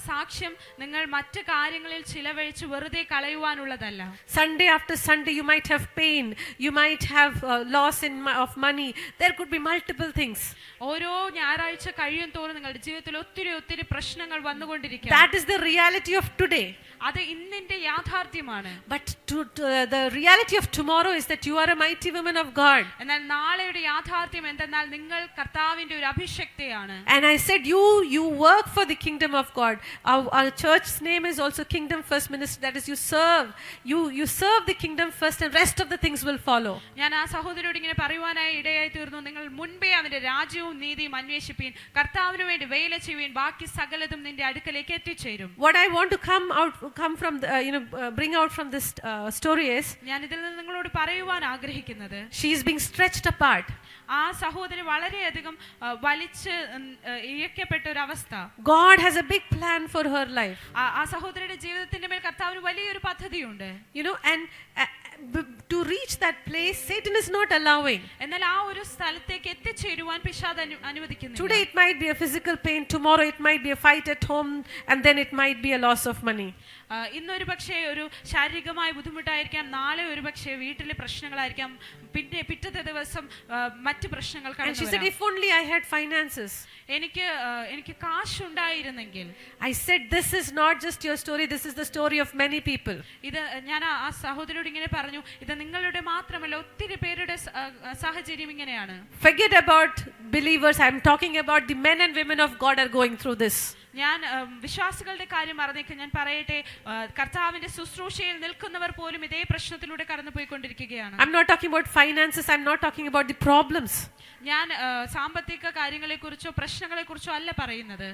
സാക്ഷ്യം നിങ്ങൾ മറ്റു കാര്യങ്ങളിൽ ചിലവഴിച്ച് വെറുതെ കളയുവാനുള്ളതല്ല. Sunday after Sunday you might have pain, you might have loss of money. There could be multiple things. ഓരോ ഞായറാഴ്ച കഴിയും തോറും നിങ്ങളുടെ ജീവിതത്തിൽ ഒത്തിരി പ്രശ്നങ്ങൾ വന്നുകൊണ്ടിരിക്കും. That is the reality of today. അത് ഇന്നിന്റെ യാഥാർത്ഥ്യമാണ്. But the reality of tomorrow is that you are a mighty woman of God. എന്നാൽ നാളെയുടെ യാഥാർത്ഥ്യം എന്തെന്നാൽ നിങ്ങൾ കർത്താവിന്റെ ഒരു അഭിഷക്തയാണ്. And I said you work for the kingdom of God. Our church's name is also Kingdom First Ministry. That is, you serve the kingdom first and rest of the things will follow. ഞാൻ ആ സഹോദരിയോട് ഇങ്ങനെ പറയുവാനായി ഇടയായി തീർന്നു, നിങ്ങൾ മുൻപേ അവന്റെ കർത്താവിന്റെ രാജ്യവും നീതിയും അന്വേഷിപ്പീൻ, കർത്താവിന് വേണ്ടി വേല ചെയ്യുവീൻ, ബാക്കി സകലതും നിന്റെ അടുക്കലേക്ക് എത്തിച്ചേരും. What I want to come from bring out from this story is, ഞാൻ ഇതിൽ നിന്ന് നിങ്ങളോട് പറയുവാൻ ആഗ്രഹിക്കുന്നത്, she is being stretched apart. ആ സഹോദരി വളരെയധികം വലിച്ച് ഇഴക്കപ്പെട്ട ഒരു അവസ്ഥ. God has a big plan for her life. ആ സഹോദരിയുടെ ജീവിതത്തിന്റെ മേൽ കർത്താവിന് വലിയൊരു പദ്ധതിയുണ്ട്. And to reach that place, Satan is not allowing. എന്നാൽ ആ ഒരു സ്ഥലത്തേക്ക് എത്തിച്ചേരുവാൻ പിശാച് അനുവദിക്കുന്നില്ല. Today it might be a physical pain, tomorrow it might be a fight at home, and then it might be a loss of money. ഇന്നൊരു പക്ഷേ ഒരു ശാരീരികമായ ബുദ്ധിമുട്ടായിരിക്കാം, നാളെ ഒരു പക്ഷേ വീട്ടിലെ പ്രശ്നങ്ങളായിരിക്കാം, പിന്നെ പിറ്റത്തെ ദിവസം മറ്റു പ്രശ്നങ്ങൾ And കടന്നു she said, വരാം. if only I had finances. എനിക്ക് കാശുണ്ടായിരുന്നെങ്കിൽ. I said, this is not just your story, this is the story of many people. ഇത് ഞാൻ ആ സഹോദരിയോട് ഇങ്ങനെ പറഞ്ഞു, ഇത് നിങ്ങളുടെ മാത്രമല്ല ഒത്തിരി പേരുടെ സാഹചര്യം ഇങ്ങനെയാണ്. Forget about believers, I'm talking about the men and women of God are going through this. ഞാൻ വിശ്വാസികളുടെ കാര്യം പറഞ്ഞേക്ക് ഞാൻ പറയട്ടെ, കർത്താവിന്റെ ശുശ്രൂഷയിൽ നിൽക്കുന്നവർ പോലും ഇതേ പ്രശ്നത്തിലൂടെ കടന്നുപോയിക്കൊണ്ടിരിക്കുകയാണ്. I'm not talking about finances, I'm not talking about the problems. ഞാൻ സാമ്പത്തിക കാര്യങ്ങളെ കുറിച്ചോ പ്രശ്നങ്ങളെ കുറിച്ചോ അല്ല പറയുന്നത്.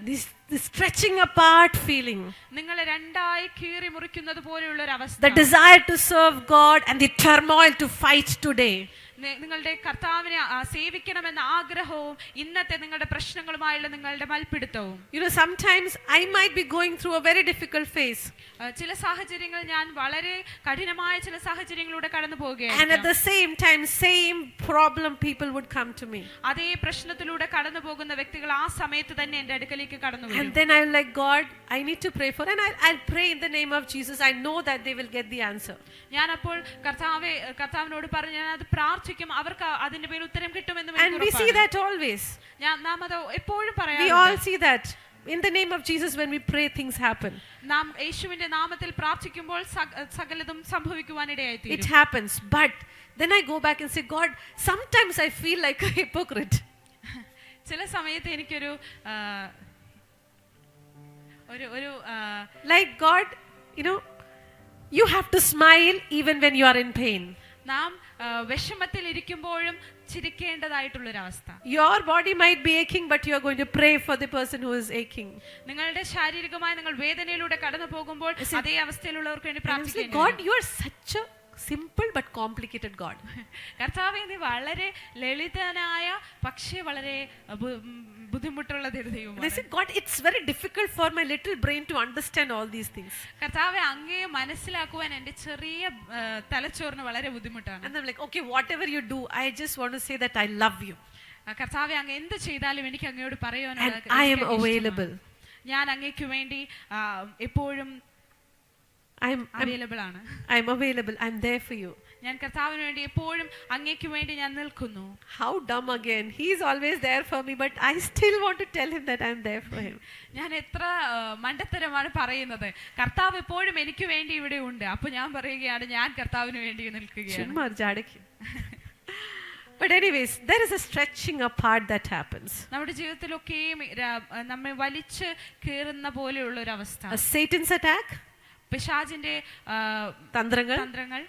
This stretching apart feeling, നിങ്ങളെ രണ്ടായി കീറി മുറിക്കുന്നത് പോലെയുള്ള ഒരു അവസ്ഥ, the desire to serve God and the turmoil to fight today. നിങ്ങളുടെ കർത്താവിനെ സേവിക്കണമെന്ന ആഗ്രഹവും ഇന്നത്തെ നിങ്ങളുടെ പ്രശ്നങ്ങളുമായുള്ള നിങ്ങളുടെ മൽപ്പിടുത്തവും. Sometimes I might be going through a very difficult phase, ചില സാഹചര്യങ്ങൾ ഞാൻ വളരെ കഠിനമായ ചില സാഹചര്യങ്ങളിലൂടെ കടന്നു പോവുകയാണ്. and at the same time same problem people would come to me, അതേ പ്രശ്നത്തിലൂടെ കടന്നു പോകുന്ന വ്യക്തികൾ ആ സമയത്ത് തന്നെ എന്റെ അടുക്കലേക്ക് കടന്നു വരും. and then I will like, God, I need to pray for, and I'll pray in the name of Jesus. I know that they will get the answer. ഞാൻ അപ്പോൾ കർത്താവിനോട് പറഞ്ഞു, ഞാൻ അത് പ്രാർത്ഥിക്കും, അവർക്ക് അതിന്റെ പേരിൽ ഉത്തരം കിട്ടുമെന്ന്. And we see that always. നാം അത് എപ്പോഴും പറയാം. We all see that. In the name of Jesus, when we pray, things happen. നാം യേശുവിന്റെ നാമത്തിൽ പ്രാർത്ഥിക്കുമ്പോൾ സകലതും സംഭവിക്കുവാനിടയായിത്തീരും. It happens, but then I go back and say, God, sometimes I feel like a hypocrite. ചില സമയത്ത് എനിക്കൊരു like God, you have to smile even when you are in pain. നാം വിഷമത്തിൽ ഇരിക്കുമ്പോഴും ചിരിക്കേണ്ടതായിട്ടുള്ളൊരവസ്ഥ. Your body might be aching, but you are going to pray for the person who is aching. നിങ്ങളുടെ ശാരീരികമായി നിങ്ങൾ വേദനയിലൂടെ കടന്നു പോകുമ്പോൾ അതേ അവസ്ഥയിലുള്ളവർക്ക് വേണ്ടി പ്രാർത്ഥിക്കുക. God, you are such a simple but complicated God. കർത്താവേ, നീ വളരെ ലളിതനായ പക്ഷേ വളരെ ബുദ്ധിമുട്ടുള്ള ദൈവമാണ്. I said, God, it's very difficult for my little brain to understand all these things. കർത്താവേ, അങ്ങയെ മനസ്സിലാക്കുവാൻ എൻ്റെ ചെറിയ തലച്ചോറിന് വളരെ ബുദ്ധിമുട്ടാണ്. And I'm like, okay, whatever you do, I just want to say that I love you. കർത്താവേ, അങ്ങ് എന്ത് ചെയ്താലും എനിക്ക് അങ്ങയോട് പറയാനാണ്. And I am available. ഞാൻ അങ്ങയ്ക്ക് വേണ്ടി എപ്പോഴും അവൈലബിൾ ആണ്. I'm available. I'm there for you. ഞാൻ കർത്താവിന് വേണ്ടി എപ്പോഴും അങ്ങേക്ക് വേണ്ടി ഞാൻ നിൽക്കുന്നു. How dumb again. He is always there for me, but I still want to tell him that I'm there for him. ഞാൻ എത്ര മണ്ടത്തരമാണ് പറയുന്നത്. കർത്താവ് എപ്പോഴും എനിക്ക് വേണ്ടി ഇവിടെ ഉണ്ട്. അപ്പോൾ ഞാൻ പറയുകയാണ്, ഞാൻ കർത്താവിന് വേണ്ടി നിൽക്കുകയാണ്. But anyways, there is a stretching apart that happens. നമ്മുടെ ജീവിതത്തിലൊക്കെയും നമ്മെ വലിച്ച് കീറുന്ന പോലെയുള്ള ഒരു അവസ്ഥ. A Satan's attack, പിശാചിന്റെ തന്ത്രങ്ങൾ,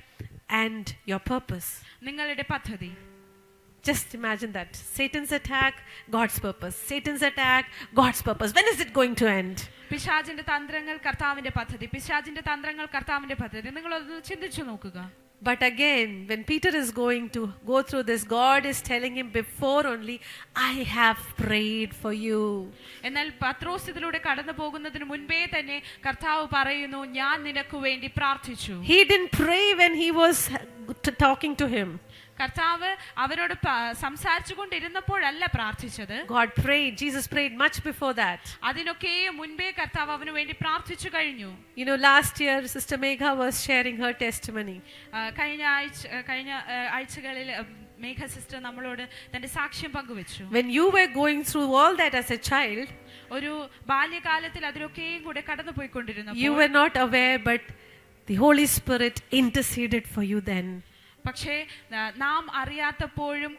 and your purpose. നിങ്ങളുടെ പദ്ധതി. Just imagine that. Satan's attack, God's purpose. Satan's attack, God's purpose. When is it going to end? പിശാചിന്റെ തന്ത്രങ്ങൾ, കർത്താവിന്റെ പദ്ധതി. പിശാചിന്റെ തന്ത്രങ്ങൾ, കർത്താവിന്റെ പദ്ധതി. നിങ്ങളൊന്ന് ചിന്തിച്ചു നോക്കുക. But again, when Peter is going to go through this, God is telling him before only, I have prayed for you. എന്നാൽ പത്രോസ് ഇതിലൂടെ കടന്നു പോകുന്നതിന് മുൻപേ തന്നെ കർത്താവ് പറയുന്നു, ഞാൻ നിനക്ക് വേണ്ടി പ്രാർത്ഥിച്ചു. He didn't pray when he was talking to him. കർത്താവ് അവരോട് സംസാരിച്ചു കൊണ്ടിരുന്നപ്പോഴല്ല പ്രാർത്ഥിച്ചത്. God prayed, Jesus prayed much before that. അതിനൊക്കെ മുൻപേ കർത്താവ് അവന് വേണ്ടി പ്രാർത്ഥിച്ചു കഴിഞ്ഞു. Last year Sister Megha was sharing her testimony. കഴിഞ്ഞ ആഴ്ചകളിൽ മേഘ സിസ്റ്റർ നമ്മളോട് തന്റെ സാക്ഷ്യം പങ്കുവച്ചു. When you were going through all that as a child, ഒരു ബാല്യകാലത്തിൽ അതിലൊക്കെയും കൂടെ കടന്നു പോയിക്കൊണ്ടിരുന്നു. You were not aware, but the Holy Spirit interceded for you then. പക്ഷേ നാം അറിയാത്തപ്പോഴും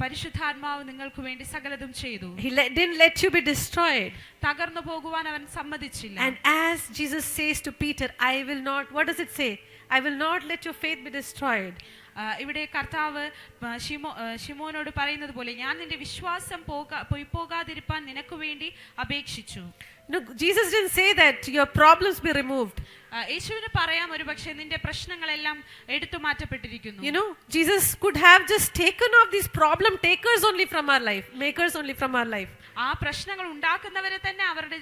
പരിശുദ്ധാത്മാവ് നിങ്ങൾക്ക് വേണ്ടി സകലതും ചെയ്തു. He didn't let you be destroyed. തകർന്നു പോകുവാൻ അവൻ സമ്മതിച്ചില്ല. And as Jesus says to Peter, I will not, what does it say? I will not let your faith be destroyed. ഇവിടെ കർത്താവ് ശിമോനോട് പറയുന്നത് പോലെ ഞാൻ നിന്റെ വിശ്വാസം പോകാതിരിപ്പാൻ നിനക്ക് വേണ്ടി അപേക്ഷിച്ചു. No, Jesus didn't say that your problems be removed. യേശുവിന് പറയാം ഒരു പക്ഷേ നിന്റെ പ്രശ്നങ്ങളെല്ലാം എടുത്തു മാറ്റപ്പെട്ടിരിക്കുന്നു. You know, Jesus could have just taken off these problem takers only from our life, makers only from our life. ആ പ്രശ്നങ്ങൾ ഉണ്ടാക്കുന്നവരെ തന്നെ അവരുടെ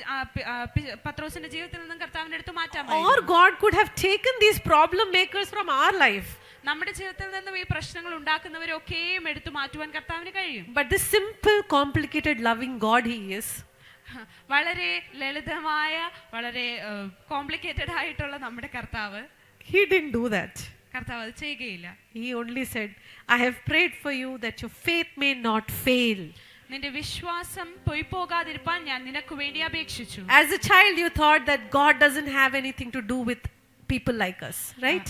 പത്രോസിന്റെ ജീവിതത്തിൽ നിന്നും കർത്താവിനെ എടുത്തു മാറ്റാം. Or God could have taken these problem makers from our life. നമ്മുടെ ജീവിതത്തിൽ നിന്നും ഈ പ്രശ്നങ്ങൾ ഉണ്ടാക്കുന്നവരൊക്കെയും എടുത്തു മാറ്റുവാൻ കർത്താവിന് കഴിയും. But this simple, complicated, loving God He is. വളരെ ലളിതമായ വളരെ കോംപ്ലിക്കേറ്റഡ് ആയിട്ടുള്ള നമ്മുടെ കർത്താവ്, He didn't do that. കർത്താവ് അത് ചെയ്യുകയില്ല. He only said, I have prayed for you that your faith may not fail. നിന്റെ വിശ്വാസം പോകാതിരിപ്പാൻ ഞാൻ നിനക്ക് വേണ്ടി അപേക്ഷിച്ചു. As a child you thought that God doesn't have anything to do with people like us, right?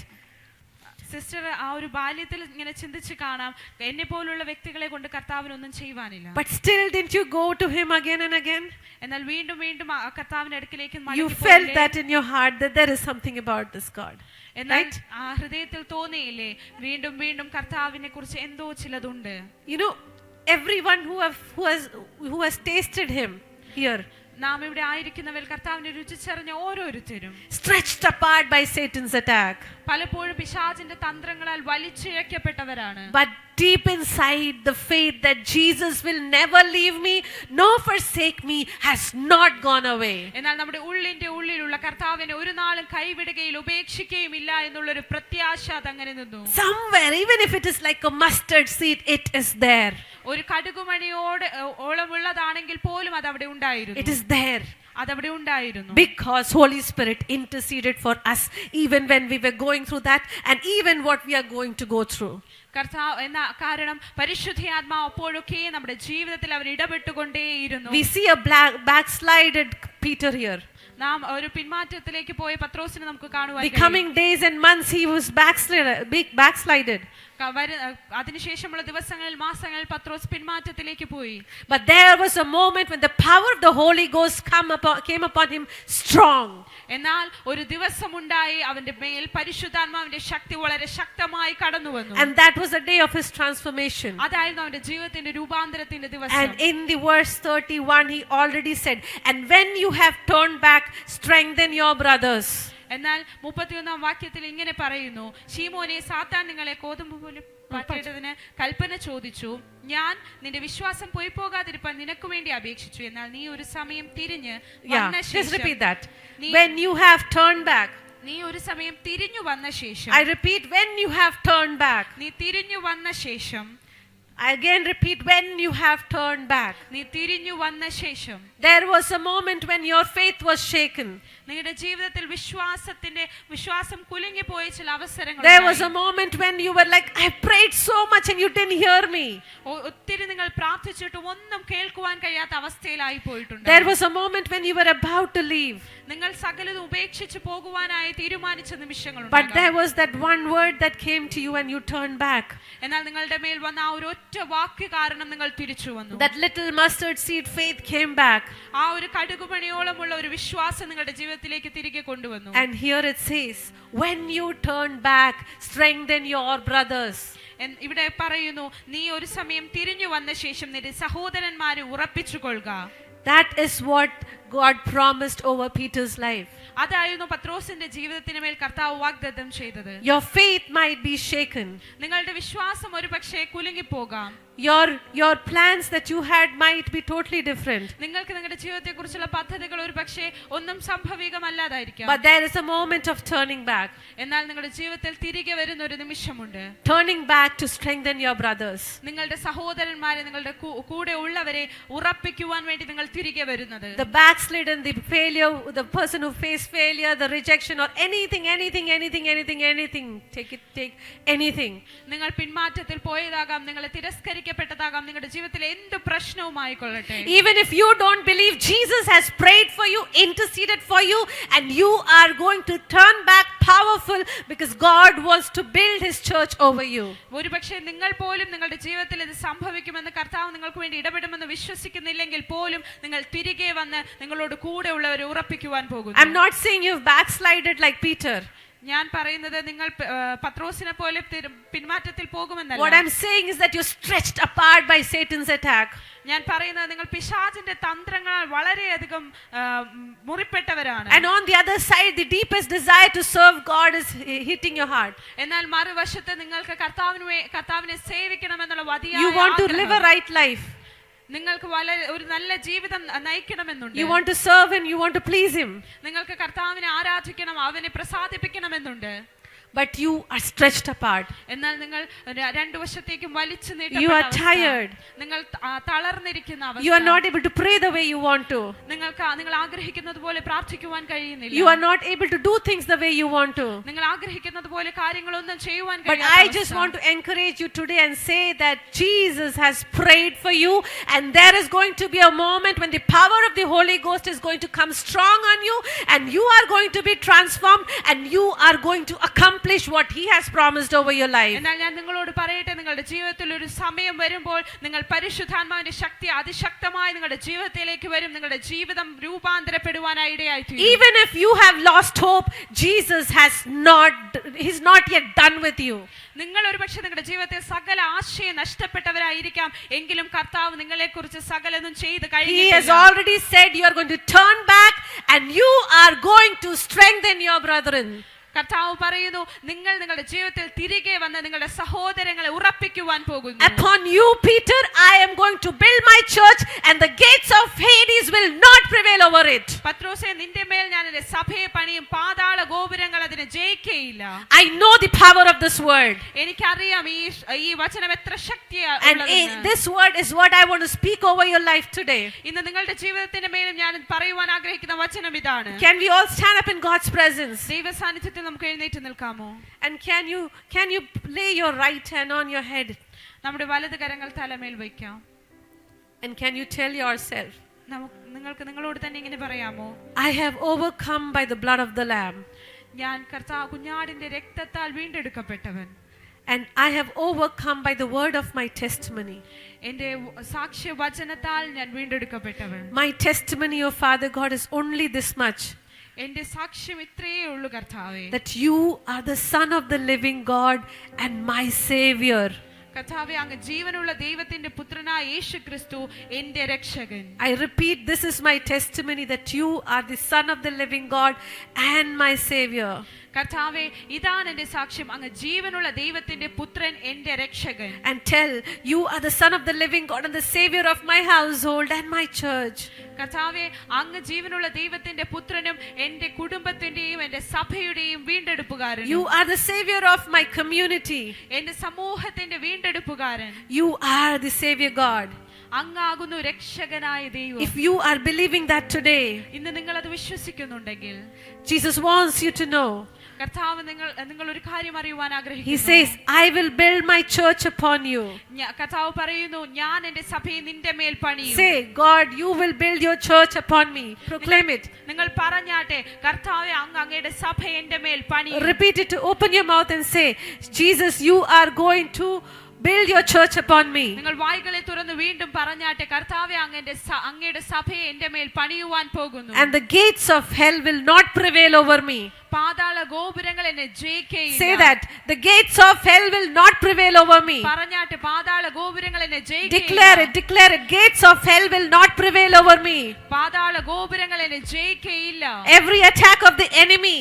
Sister ആ ഒരു ബാല്യത്തിൽ ഇങ്ങനെ ചിന്തിച്ച് കാണാം, എന്നെ പോലുള്ള വ്യക്തികളെ കൊണ്ട് കർത്താവിനൊന്നും ചെയ്യുവാനില്ല. But still didn't you go to him again and again? എന്നാൽ വീണ്ടും വീണ്ടും കർത്താവിന്റെ അടുക്കിലേക്ക് You felt that in your heart that there is something about this God. എന്നാൽ ആ ഹൃദയത്തിൽ തോന്നിയില്ലേ വീണ്ടും വീണ്ടും കർത്താവിനെ കുറിച്ച് എന്തോ ചിലതുണ്ട്. You know, everyone who has tasted him here, നാം ഇവിടെ ആയിരിക്കുന്നവർ കർത്താവിനെ രുചിച്ചറിഞ്ഞ ഓരോരുത്തരും stretched apart by Satan's attack, പലപ്പോഴും പിശാചിന്റെ തന്ത്രങ്ങളാൽ വലിച്ചിഴക്കപ്പെട്ടവരാണ്. but deep inside the faith that Jesus will never leave me nor forsake me has not gone away. എന്നാൽ നമ്മുടെ ഉള്ളിലുള്ള കർത്താവിനെ ഒരു നാളും കൈവിടുകയും ഉപേക്ഷിക്കുകയും ഇല്ല എന്നുള്ളൊരു പ്രത്യാശ അതങ്ങനെ നിന്നു. Somewhere, even if it is like a mustard seed, it is there. ഒരു കടുകുമണിയോട് ഓളമുള്ളതാണെങ്കിൽ പോലും അത് അവിടെ ഉണ്ടായിരുന്നു. It is there. അതവിടെ ഉണ്ടായിരുന്നു. Because Holy Spirit interceded for us even when we were going through that and even what we are going to go through. കർത്താവ് എന്ന കാരണം പരിശുദ്ധാത്മാവ് അപ്പോഴൊക്കെ നമ്മുടെ ജീവിതത്തിൽ അവർ ഇടപെട്ടുകൊണ്ടേയിരുന്നു. We see a backslided Peter here. നാം ഒരു പിന്മാറ്റത്തിലേക്ക് പോയ പത്രോസിനെ നമുക്ക് കാണുവാൻ The coming days and months he was backslided. അതിനുശേഷമുള്ള ദിവസങ്ങളിൽ മാസങ്ങളിൽ പത്രോസ് പിന്മാറ്റത്തിലേക്ക് പോയി. But there was a moment when the power of the Holy Ghost came upon him strong. എന്നാൽ ഒരു ദിവസമുണ്ടായി അവന്റെ മേൽ പരിശുദ്ധാത്മാവിന്റെ ശക്തി വളരെ ശക്തമായി കടന്നു വന്നു. And that was the day of his transformation. അതായിരുന്നു അവന്റെ ജീവിതത്തിന്റെ രൂപാന്തരത്തിന്റെ ദിവസം. And in the verse 31 he already said, and when you have turned back, strengthen your brothers. എന്നാൽ 31-ാം വാക്യത്തിൽ ഇങ്ങനെ പറയുന്നു, ശീമോനെ സാത്താൻ നിങ്ങളെ കോതുമ്പ് പോലെ പാറ്റിയിട്ടതിന് കൽപ്പന ചോദിച്ചു, ഞാൻ നിന്റെ വിശ്വാസം പോകാതിരിപ്പാൻ നിനക്ക് വേണ്ടി അപേക്ഷിച്ചു. എന്നാൽ നീ ഒരു സമയം തിരിഞ്ഞു വന്ന ശേഷം, just repeat that. When you have turned back. നീ ഒരു സമയം തിരിഞ്ഞു വന്ന ശേഷം. I repeat, when you have turned back. നീ തിരിഞ്ഞു വന്ന ശേഷം. I again repeat, when you have turned back. നീ തിരിഞ്ഞു വന്ന ശേഷം. There was a moment when your faith was shaken. നിങ്ങളുടെ ജീവിതത്തിൽ വിശ്വാസം കുലുങ്ങി പോയ ചില അവസരങ്ങൾ. There was a moment when you were like, I prayed so much and you didn't hear me. ഒത്തിരി നിങ്ങൾ പ്രാർത്ഥിച്ചിട്ട് ഒന്നും കേൾക്കുവാൻ കഴിയാത്ത അവസ്ഥയിലായി പോയിട്ടുണ്ട്. There was a moment when you were about to leave. നിങ്ങൾ സകലതും ഉപേക്ഷിച്ച് പോകുവാനായി തീരുമാനിച്ച നിമിഷങ്ങളുണ്ട്. But there was that one word that came to you and you turned back. എന്നാൽ നിങ്ങളുടെ മേൽ വന്ന ആ ഒരു ഒറ്റ വാക്ക് കാരണം നിങ്ങൾ തിരിച്ചു വന്നു. That little mustard seed faith came back. ആ ഒരു കടുകുമണിയോളമുള്ള ഒരു വിശ്വാസം നിങ്ങളുടെ ജീവിതത്തിലേക്ക് തിരികെ കൊണ്ടുവന്നു. And here it says, when you turn back, strengthen your brothers. ഇവിടെ പറയുന്നു, നീ ഒരു സമയം തിരിഞ്ഞു വന്ന ശേഷം നിന്റെ സഹോദരന്മാരെ ഉറപ്പിച്ചുകൊള്ളുക. That is what God promised over Peter's life. അതായിരുന്നു പത്രോസിന്റെ ജീവിതത്തിന് മേൽ കർത്താവ് വാഗ്ദത്തം ചെയ്തത്. Your faith might be shaken. നിങ്ങളുടെ വിശ്വാസം ഒരുപക്ഷേ കുലുങ്ങിപ്പോകാം. Your plans that you had might be totally different. നിങ്ങൾക്ക് നിങ്ങളുടെ ജീവിതത്തെക്കുറിച്ചുള്ള പദ്ധതികൾ ഒരുപക്ഷേ ഒന്നും സംഭവികമല്ലാതായിരിക്കാം. But there is a moment of turning back. എന്നാൽ നിങ്ങളുടെ ജീവിതത്തിൽ തിരികെ വരുന്ന ഒരു നിമിഷമുണ്ട്. Turning back to strengthen your brothers. നിങ്ങളുടെ സഹോദരന്മാരെ, നിങ്ങളുടെ കൂടെ ഉള്ളവരെ ഉറപ്പിക്കുവാൻ വേണ്ടി നിങ്ങൾ തിരികെ വരുന്നത്. The backslidden, the failure, the person who faced failure, the rejection or anything. Take anything. നിങ്ങൾ പിന്മാറ്റത്തിൽ പോയതാകാം, നിങ്ങളെ തിരസ്കരിക്കപ്പെട്ടതാകാം, നിങ്ങളുടെ ജീവിതത്തിലെ എന്ത് പ്രശ്നവുമായിക്കൊള്ളട്ടെ. Even if you don't believe, Jesus has prayed for you, interceded for you, and you are going to turn back powerful because God wants to build his church over you. ഒരുപക്ഷേ നിങ്ങൾ പോലും നിങ്ങളുടെ ജീവിതത്തിൽ ഇത് സംഭവിക്കുമെന്ന് കർത്താവ് നിങ്ങൾക്ക് വേണ്ടി ഇടപെടുമെന്ന് വിശ്വസിക്കുന്നില്ലെങ്കിൽ പോലും നിങ്ങൾ തിരികെ വന്ന് നിങ്ങളോട് കൂടെ ഉള്ളവരെ ഉറപ്പിക്കുവാൻ പോകുന്നു. I'm not saying you've backslided like Peter. ഞാൻ പറയുന്നത് നിങ്ങൾ പത്രോസിനെ പോലെ പിന്മാറ്റത്തിൽ പോകുമെന്നല്ല. What I'm saying is that you're stretched apart by Satan's attack. ഞാൻ പറയുന്നത് നിങ്ങൾ പിശാചിന്റെ തന്ത്രങ്ങളാൽ വളരെയധികം മുറിപ്പെട്ടവരാണ്. And on the other side, the deepest desire to serve God is hitting your heart. എന്നാൽ മറുവശത്ത് നിങ്ങൾക്ക് കർത്താവിനെ സേവിക്കണമെന്നുള്ള വലിയ You want to live a right life. നിങ്ങൾക്ക് ഒരു നല്ല ജീവിതം നയിക്കണമെന്നുണ്ട്. You want to serve him, you want to please him. നിങ്ങൾക്ക് കർത്താവിനെ ആരാധിക്കണം, അവനെ പ്രസാദിപ്പിക്കണമെന്നുണ്ട്. But you are stretched apart. എന്നാൽ നിങ്ങൾ രണ്ടു വശത്തേക്കും വലിച്ചു You are tired. നിങ്ങൾ തളർന്നിരിക്കുന്ന അവസ്ഥ. You are not able to pray the way you want to. നിങ്ങൾ ആഗ്രഹിക്കുന്നത് പോലെ പ്രാർത്ഥിക്കുവാൻ കഴിയുന്നില്ല. You are not able to do things the way you want to. നിങ്ങൾ ആഗ്രഹിക്കുന്നത് പോലെ കാര്യങ്ങളൊന്നും ചെയ്യുവാൻ But I just want to encourage you today and say that Jesus has prayed for you, and there is going to be a moment when the power of the Holy Ghost is going to come strong on you, and you are going to be transformed, and you are going to accomplish what he has promised over your life. എന്നാൽ ഞാൻ നിങ്ങളോട് പറയട്ടെ, നിങ്ങളുടെ ജീവിതത്തിൽ ഒരു സമയം വരുമ്പോൾ നിങ്ങൾ പരിശുദ്ധാത്മാവിന്റെ ശക്തി അതിശക്തമായി നിങ്ങളുടെ ജീവിതത്തിലേക്ക് വരും. നിങ്ങളുടെ ജീവിതം രൂപാന്തരപ്പെടുവാനായി ഇടയായിത്തീരും. Even if you have lost hope, Jesus he's not yet done with you. നിങ്ങൾ ഒരുപക്ഷെ നിങ്ങളുടെ ജീവിതത്തിൽ സകല ആശയം നഷ്ടപ്പെട്ടവരായിരിക്കാം, എങ്കിലും കർത്താവ് നിങ്ങളെക്കുറിച്ച് സകലതും ചെയ്ത് He has കഴിഞ്ഞിട്ടില്ല. already said you are going to turn back and you are going to strengthen your brethren. കർത്താവ് പറയുന്നു, നിങ്ങൾ നിങ്ങളുടെ ജീവിതത്തിൽ തിരികെ വന്ന് നിങ്ങളുടെ സഹോദരങ്ങളെ ഉറപ്പിക്കുവാൻ പോകുന്നു. Upon you, Peter, I am going to build my church, and the gates of Hades will not prevail over it. പത്രോസേ, നിന്റെ മേൽ ഞാൻ എന്റെ സഭയെ പണിയും, പാതാള ഗോപുരങ്ങൾ അതിനെ ജയിക്കുകയില്ല. I know the power of this word. എനിക്കറിയാം ഈ വചനം എത്ര And ശക്തിയുള്ളതെന്ന്. this word is what I want to speak over your life today. ഇന്ന് നിങ്ങളുടെ ജീവിതത്തിന്റെ മേലും ഞാൻ പറയുവാൻ ആഗ്രഹിക്കുന്ന വചനം ഇതാണ്. Can we all stand up in God's presence? ദൈവ സാന്നിധ്യത്തിൽ നമുക്ക് എഴുന്നേറ്റ് നിൽക്കാമോ? And can you lay your right hand on your head? നമ്മുടെ വലത് കരങ്ങൾ തലമേൽ വയ്ക്കാം. And can you tell yourself, നിങ്ങൾക്ക് നിങ്ങളോട് തന്നെ ഇങ്ങനെ പറയാമോ? I have overcome by the blood of the Lamb. ഞാൻ കുഞ്ഞാടിന്റെ രക്തത്താൽ വീണ്ടെടുക്കപ്പെട്ടവൻ. And I have overcome by the word of my testimony. എന്റെ സാക്ഷ്യ വചനത്താൽ ഞാൻ വീണ്ടെടുക്കപ്പെട്ടവൻ. My testimony, O Father God, is only this much. എന്റെ സാക്ഷ്യം ഇത്രയേ ഉള്ളൂ കർത്താവേ, that you are the Son of the living God and my Savior. കർത്താവേ, അങ്ങ് ജീവനുള്ള ദൈവത്തിന്റെ പുത്രനായ യേശുക്രിസ്തു എന്റെ രക്ഷകൻ. I repeat, this is my testimony that you are the Son of the living God and my Savior. കർത്താവേ, ഇതാണ് എന്റെ സാക്ഷ്യം, അങ്ങ് ജീവനുള്ള ദൈവത്തിന്റെ പുത്രൻ എന്റെ രക്ഷകൻ. And tell, you are the Son of the living God and the Savior of my household and my church. കർത്താവേ, അങ്ങ് ജീവനുള്ള ദൈവത്തിന്റെ പുത്രനും എന്റെ കുടുംബത്തിന്റെയും എന്റെ സഭയുടെയും വീണ്ടെടുപ്പുകാരൻ. You are the Savior of my community. എന്റെ സമൂഹത്തിന്റെ വീണ്ടെടുപ്പുകാരൻ. You are the Savior God. അങ്ങാകുന്നു രക്ഷകനായ ദൈവം. If you are believing that today, ഇന്ന് നിങ്ങൾ അത് വിശ്വസിക്കുന്നുണ്ടെങ്കിൽ, Jesus wants you to know. കർത്താവ് നിങ്ങൾ ഒരു കാര്യം അറിയുവാൻ He ആഗ്രഹിക്കുന്നു. says, I will build my church upon you. കർത്താവ് പറയുന്നു, ഞാൻ എന്റെ സഭയെ നിന്റെ മേൽ പണിയും. Say, God, you will build your church upon me. Proclaim it. നിങ്ങൾ പറഞ്ഞാട്ടെ, കർത്താവേ, അങ്ങയുടെ സഭ എന്റെ മേൽ പണിയും. Repeat it. Open your mouth and say, Jesus, you are going to build your church upon me. നിങ്ങൾ വായ്കളെ തുറന്ന് വീണ്ടും പറഞ്ഞാട്ടെ, കർത്താവേ, അങ്ങയുടെ സഭയെ എന്റെ മേൽ പണിയുവാൻ പോകുന്നു. And the gates of hell will not prevail over me. പാതാള ഗോപുരങ്ങൾ എന്നെ ജയിക്കുകയില്ല. Say that. The gates of hell will not prevail over me. പറഞ്ഞാട്ടെ, പാതാള ഗോപുരങ്ങൾ എന്നെ ജയിക്കുകയില്ല. Declare it. Declare it. Gates of hell will not prevail over me. പാതാള ഗോപുരങ്ങൾ എന്നെ ജയിക്കുകയില്ല. Every attack of the enemy,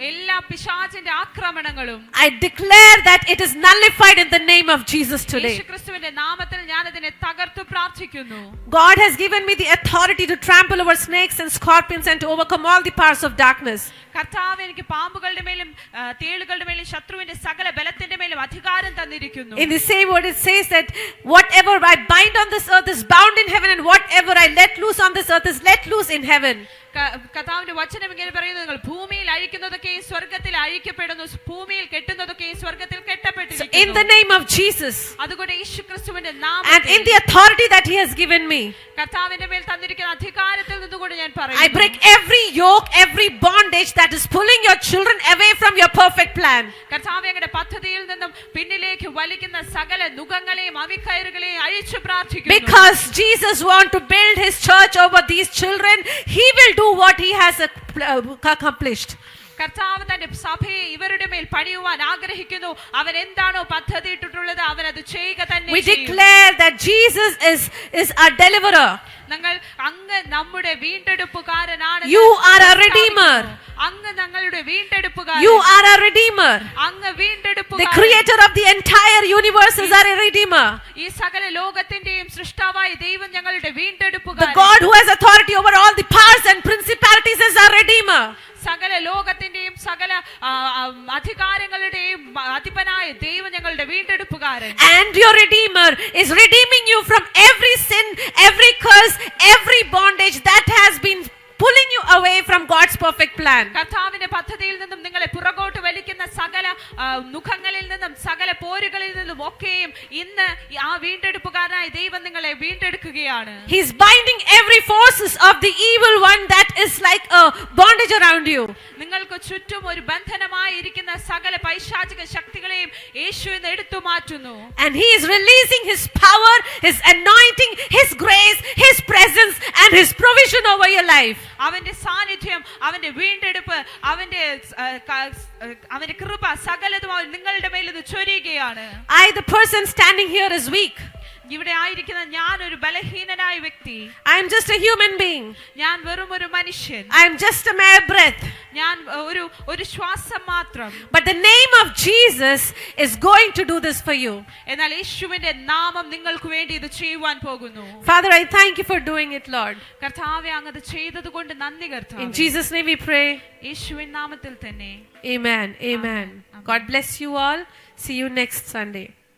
എല്ലാ പിശാചിന്റെ ആക്രമണങ്ങളും I declare that it is nullified in the name of Jesus today. യേശുക്രിസ്തുവിന്റെ നാമത്തിൽ ഞാൻ അതിനെ തകർത്തു പ്രാർത്ഥിക്കുന്നു. God has given me the authority to trample over snakes and scorpions and to overcome all the powers of darkness. കർത്താവ് എനിക്ക് പാമ്പുകളുടെ മേലും തേളുകളുടെ മേലും ശത്രുവിന്റെ സകല ബലത്തിന്റെ മേലും അധികാരം തന്നിരിക്കുന്നു. In the same word it says that whatever I bind on this earth is bound in heaven, and whatever I let loose on this earth is let loose in heaven. കർത്താവിന്റെ വചനം ഇങ്ങനെ പറയുന്നു, നിങ്ങൾ ഭൂമിയിൽ അഴിക്കുന്നതൊക്കെയും സ്വർഗ്ഗത്തിൽ അഴിക്കപ്പെടുന്നു, ഭൂമിയിൽ കെട്ടുന്നതൊക്കെയും സ്വർഗ്ഗത്തിൽ കെട്ടപ്പെട്ടിരിക്കുന്നു. In the name of Jesus, അതുകൊണ്ട് യേശുക്രിസ്തുവിന്റെ and നാമത്തിൽ in the authority that he has given me, കർത്താവിന്റെ മേൽ തന്നിരിക്കുന്ന അധികാരത്തിൽ നിന്നുകൊണ്ട് ഞാൻ I പറയുന്നു, break every yoke, every bondage that is pulling your children away from your perfect plan. കർത്താവ് അങ്ങയുടെ പദ്ധതിയിൽ നിന്നും പിന്നിലേക്ക് വലിക്കുന്ന സകല നുകങ്ങളെയും അവിക്കയറുകളെയും അഴിച്ചു പ്രാർത്ഥിക്കുന്നു. Because Jesus wants to build his church over these children, he will do what he has accomplished. കർത്താവ് തന്റെ സഭയെ ഇവരുടെ മേൽ പണിയുവാൻ ആഗ്രഹിക്കുന്നു. അവൻ എന്താണോ പദ്ധതിയിട്ടിട്ടുള്ളത് അവൻ അത് ചെയ്യുക തന്നെ We ചെയ്യും. declare that Jesus is our deliverer. ഞങ്ങൾ അങ്ങ് നമ്മുടെ വീണ്ടെടുപ്പുകാരനാണ്. You are a redeemer. അങ്ങ് ഞങ്ങളുടെ വീണ്ടെടുപ്പുകാരൻ. You are a redeemer. അങ്ങ് The വീണ്ടെടുപ്പുകാരൻ. creator of the entire universe is our redeemer. ഈ സകല ലോകത്തിന്റെയും സൃഷ്ടാവായ ദൈവം ഞങ്ങളുടെ The വീണ്ടെടുപ്പുകാരൻ. God who has authority over all the powers and principalities is our redeemer. സകല ലോകത്തിന്റെയും സകല അധികാരങ്ങളുടെയും അധിപനായ ദൈവം ഞങ്ങളുടെ വീണ്ടെടുപ്പുകാരൻ. And your redeemer is redeeming you from every sin, every curse, every bondage that has been pulling you away from God's perfect plan. കർത്താവിന്റെ പദ്ധതിയിൽ നിന്നും നിങ്ങളെ പുറകോട്ട് വലിക്കുന്ന സകല മുഖങ്ങളിൽ നിന്നും സകല പോരുകളിൽ നിന്നും ഒക്കെയും ഇന്ന് ആ വീണ്ടെടുപ്പുകാരനായ ദൈവം നിങ്ങളെ വീണ്ടെടുക്കുകയാണ്. He's binding every forces of the evil one that is like a bondage around you. നിങ്ങൾക്ക് ചുറ്റും ഒരു ബന്ധനമായി ഇരിക്കുന്ന സകല പൈശാചിക ശക്തികളെയും യേശു ഇന്ന് എടുത്തു മാറ്റുന്നു. And he is releasing his power, his anointing, his grace, his presence and his provision over your life. അവന്റെ സാന്നിധ്യം, അവന്റെ വീണ്ടെടുപ്പ്, അവന്റെ കൃപ സകലതും നിങ്ങളുടെ മേൽ ഇത് ചൊരിയുകയാണ്. The person standing here is weak. ഇവിടെ ആയിരിക്കുന്ന ഞാൻ ഒരു ബലഹീനനായ വ്യക്തി. I am just a human being. ഞാൻ വെറും ഒരു മനുഷ്യൻ. I am just a mere breath. ഞാൻ ഒരു ശ്വാസം മാത്രം. But the name of Jesus is going to do this for you. എന്നാൽ യേശുവിന്റെ നാമം നിങ്ങൾക്ക് വേണ്ടി ഇത് ചെയ്യുവാൻ പോകുന്നു. Father, I thank you for doing it, Lord. കർത്താവേ, അങ്ങ് അത് ചെയ്തതുകൊണ്ട് നന്ദി കർത്താവേ. In Jesus' name we pray. യേശുവിൻ നാമത്തിൽ തന്നെ. Amen. Amen. God bless you all. See you next Sunday.